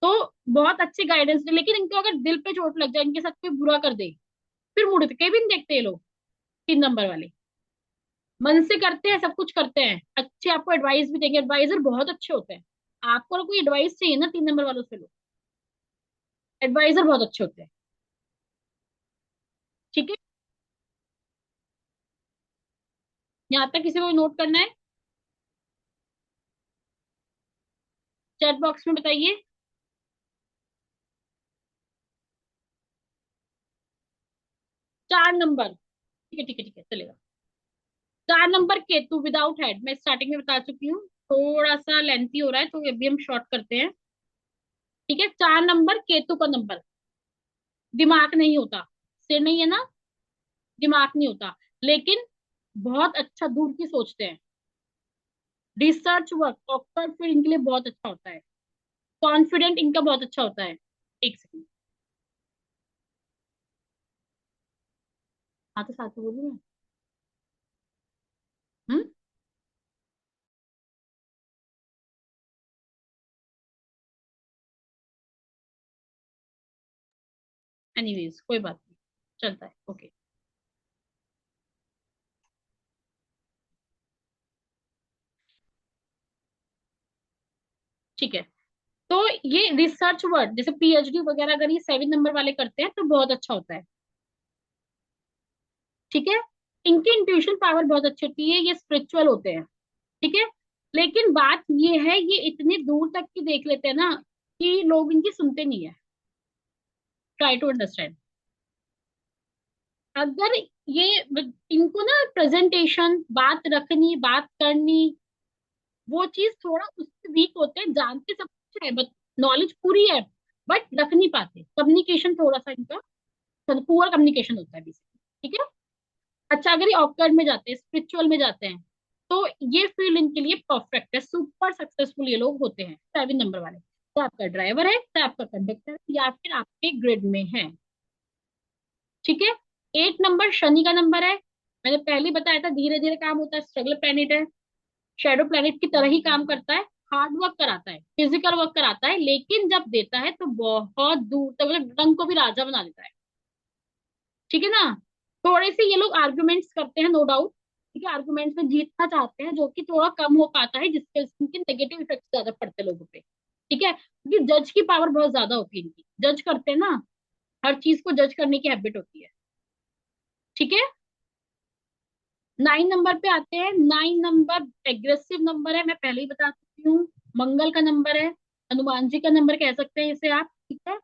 तो बहुत अच्छे गाइडेंस दे, लेकिन इनको अगर दिल पे चोट लग जाए, इनके साथ कोई बुरा कर दे, फिर मुड़ के भी नहीं देखते ये लोग। 3 नंबर वाले मन से करते हैं, सब कुछ करते हैं, अच्छे आपको एडवाइस भी देंगे, एडवाइजर बहुत अच्छे होते हैं। आपको अगर कोई एडवाइस चाहिए ना, 3 नंबर वालों से लो, एडवाइजर बहुत अच्छे होते हैं। ठीक है। यहाँ तक किसी को नोट करना है? चैट बॉक्स में बताइए। 4 नंबर, ठीक है ठीक है ठीक है, चलेगा। 4 नंबर केतु, विदाउट हेड, मैं स्टार्टिंग में बता चुकी हूँ, थोड़ा सा लेंथी हो रहा है तो अभी हम शॉर्ट करते हैं। ठीक है। 4 नंबर केतु का नंबर, दिमाग नहीं होता, सिर नहीं है ना, दिमाग नहीं होता, लेकिन बहुत अच्छा दूर की सोचते हैं। रिसर्च वर्क, ऑक्सफोर्ड फिर इनके लिए बहुत अच्छा होता है। कॉन्फिडेंट इनका बहुत अच्छा होता है। एक सेकंड। हाँ तो साथ में बोलूँ मैं। एनीवेज कोई बात नहीं, चलता है, ओके। ठीक है। तो ये रिसर्च वर्क, जैसे पीएचडी वगैरह अगर ये 7 नंबर वाले करते हैं तो बहुत अच्छा होता है। ठीक है। इनकी इंट्यूशन पावर बहुत अच्छी होती है, ये स्पिरिचुअल होते हैं। ठीक है। लेकिन बात ये है, ये इतनी दूर तक की देख लेते हैं ना, कि लोग इनकी सुनते नहीं है। Try to understand. अगर ये इनको ना प्रेजेंटेशन, बात रखनी, बात करनी, वो चीज थोड़ा उससे वीक होते हैं। जानते सब कुछ है, बट नॉलेज पूरी है, बट रख नहीं पाते। कम्युनिकेशन थोड़ा सा इनका पुअर कम्युनिकेशन होता है बेसिकली। ठीक है। अच्छा, अगर ये ऑक्वर्ड में जाते हैं, स्पिरिचुअल में जाते हैं, तो ये फील्ड इनके लिए परफेक्ट है। सुपर सक्सेसफुल ये लोग होते हैं 7 नंबर वाले। तो आपका ड्राइवर है, तो आपका कंडक्टर है, या फिर आपके ग्रिड में है। ठीक है। 8 नंबर शनि का नंबर है। मैंने पहले ही बताया था, धीरे धीरे काम होता है, स्ट्रगल प्लेनेट है, शेडो प्लेनेट की तरह ही काम करता है। हार्ड वर्क कराता है, फिजिकल वर्क कराता है, लेकिन जब देता है तो बहुत दूर तक, मतलब रंग को भी राजा बना देता है। ठीक है ना। थोड़े से ये लोग आर्गुमेंट्स करते हैं, नो डाउट। ठीक है, आर्गुमेंट्स में जीतना चाहते हैं, जो कि थोड़ा कम हो पाता है, जिसके उनके नेगेटिव इफेक्ट ज्यादा पड़ते हैं लोगों पे। ठीक है, क्योंकि जज की पावर बहुत ज्यादा होती है इनकी। जज करते हैं ना, हर चीज को जज करने की हैबिट होती है। ठीक है। 9 नंबर पे आते हैं। 9 नंबर एग्रेसिव नंबर है, मैं पहले ही बता चुकी हूँ। मंगल का नंबर है, हनुमान जी का नंबर कह सकते हैं इसे आप। ठीक है।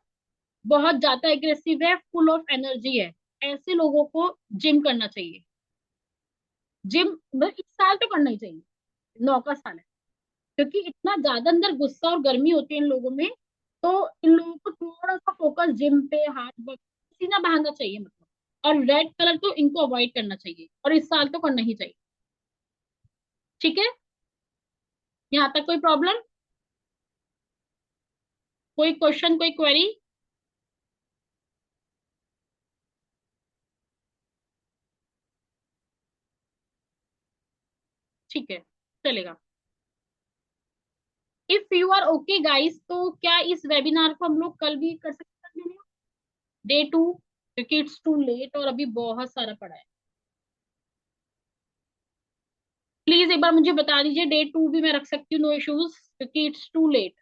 बहुत ज्यादा एग्रेसिव है, फुल ऑफ एनर्जी है। ऐसे लोगों को जिम करना चाहिए। जिम मतलब इस साल तो करना ही चाहिए, 9 का साल है। क्योंकि इतना ज्यादा अंदर गुस्सा और गर्मी होती है इन लोगों में। तो इन लोगों को थोड़ा सा फोकस जिम पे, हार्ड वर्क, सीना बहाना चाहिए मतलब। और रेड कलर तो इनको अवॉइड करना चाहिए, और इस साल तो करना ही चाहिए। ठीक है। यहाँ तक कोई प्रॉब्लम, कोई क्वेश्चन, कोई क्वेरी? ठीक है, चलेगा। If you are okay guys, तो क्या इस वेबिनार को हम लोग कल भी कर सकते हैं, डे 2? क्योंकि इट्स टू लेट और अभी बहुत सारा पड़ा है। प्लीज एक बार मुझे बता दीजिए, डे 2 भी मैं रख सकती हूँ, नो इश्यूज, क्योंकि इट्स टू लेट।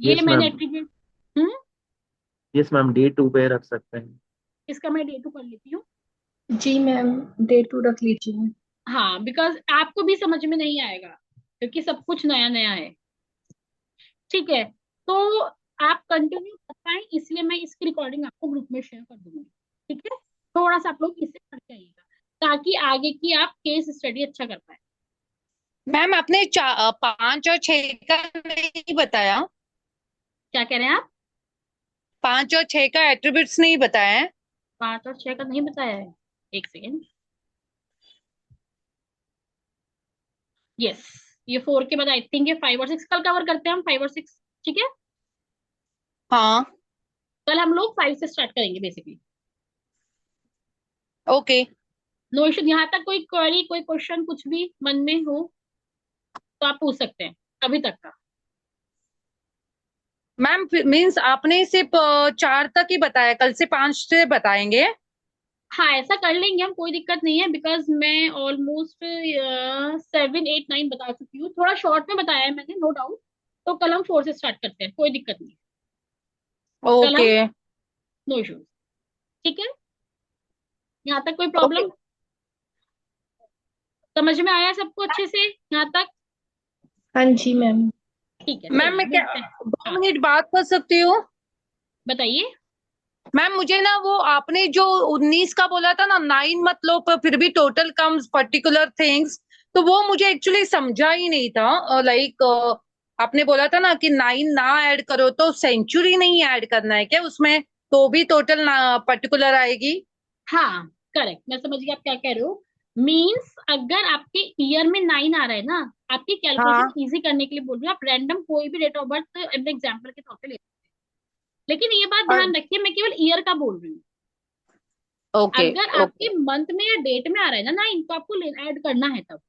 ये यस मैंने मैम। एट्रीब्यूट। हम्म। यस मैम, डे 2 पे रख सकते हैं। इसका मैं डे 2 कर लेती हूँ। जी मैम, डे 2 रख लीजिए। हाँ, बिकॉज आपको भी समझ में नहीं आएगा, क्योंकि सब कुछ नया नया है। ठीक है। तो आप कंटिन्यू कर पाए, इसलिए मैं इसकी रिकॉर्डिंग आपको ग्रुप में शेयर कर दूंगी। ठीक है। थोड़ा सा आप लोग इसे करके आइएगा, ताकि आगे की आप केस स्टडी अच्छा कर पाए। मैम आपने 5 और 6 का नहीं बताया। क्या कह रहे हैं आप? 5 और 6 का एट्रीब्यूट्स नहीं बताया है। 5 और 6 का नहीं बताया है? एक सेकेंड। यस, ये 4 के बाद आई थिंक ये 5 और 6 कल कवर करते हैं हम, 5 और 6। ठीक है। हाँ। कल हम लोग 5 से स्टार्ट करेंगे बेसिकली। ओके। No issue. यहाँ तक कोई क्वेरी, कोई क्वेश्चन कुछ भी मन में हो तो आप पूछ सकते हैं, अभी तक का। मैम मीन्स आपने सिर्फ 4 तक ही बताया, कल से 5 से बताएंगे। हाँ, ऐसा कर लेंगे हम, कोई दिक्कत नहीं है। बिकॉज मैं ऑलमोस्ट 7 8 9 बता चुकी हूँ, थोड़ा शॉर्ट में बताया है मैंने, नो डाउट। तो कल हम 4 से स्टार्ट करते हैं, कोई दिक्कत नहीं। कल ओके। हम, नो इश्यूज। ठीक है। यहाँ तक कोई ओके प्रॉब्लम? समझ में आया सबको अच्छे से यहाँ तक? हाँ जी मैम। ठीक है, मैम चलिए मैं क्या मिलते हैं। दो हाँ, मिनट बात कर सकती हूँ? बताइए। मैम मुझे ना वो आपने जो 19 का बोला था ना, 9 मत लो पर फिर भी टोटल कम्स पर्टिकुलर थिंग्स, तो वो मुझे एक्चुअली समझा ही नहीं था। लाइक आपने बोला था ना कि 9 ना ऐड करो, तो सेंचुरी नहीं ऐड करना है क्या उसमें? तो भी टोटल पर्टिकुलर आएगी? हाँ, करेक्ट, मैं समझ गई आप क्या कह रहे हो। मीन्स अगर आपके ईयर में 9 आ रहा है ना, आपकी हाँ। कैलकुलेशन इजी करने के लिए बोल रही हूँ, आप रैंडम कोई भी डेट ऑफ बर्थ एग्जाम्पल के तौर पे ले। लेकिन ये बात ध्यान रखिए, मैं केवल ईयर का बोल रही हूँ। ओके अगर ओके। आपके मंथ में या डेट में आ रहा है ना 9, तो आपको ऐड करना है तब।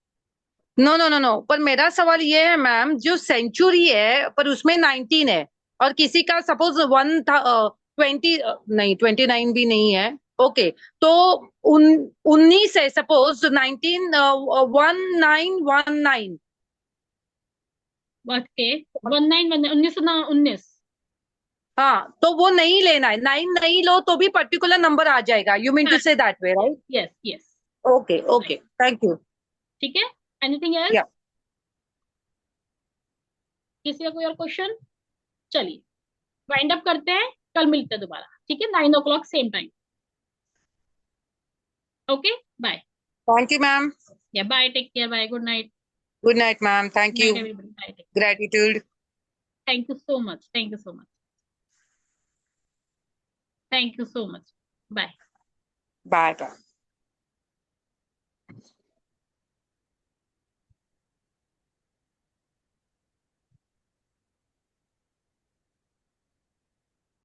नो नो नो नो, पर मेरा सवाल ये है मैम, जो सेंचुरी है पर उसमें 19 है, और किसी का सपोज 20, नहीं 29 भी नहीं है। ओके। तो 19 है, सपोज 19, 1919। बट के 1919। हाँ, तो वो नहीं लेना है, 9 नहीं लो तो भी पर्टिकुलर नंबर आ जाएगा, यू मीन टू हाँ, say that way, right? Yes yes. Okay okay, thank you. ठीक है। एनीथिंग या एल्स? किसी का कोई और क्वेश्चन? चलिए, वाइंड अप करते हैं, कल मिलते हैं दोबारा। ठीक है, 9 o'clock same time. Okay, bye. Thank you, ma'am. Yeah, bye. Take care. Bye. Good night. Good night, ma'am. Thank Night, you. everybody. Bye. Gratitude. Thank you so much. Thank you so much. Thank you so much. Bye. Bye. Bye.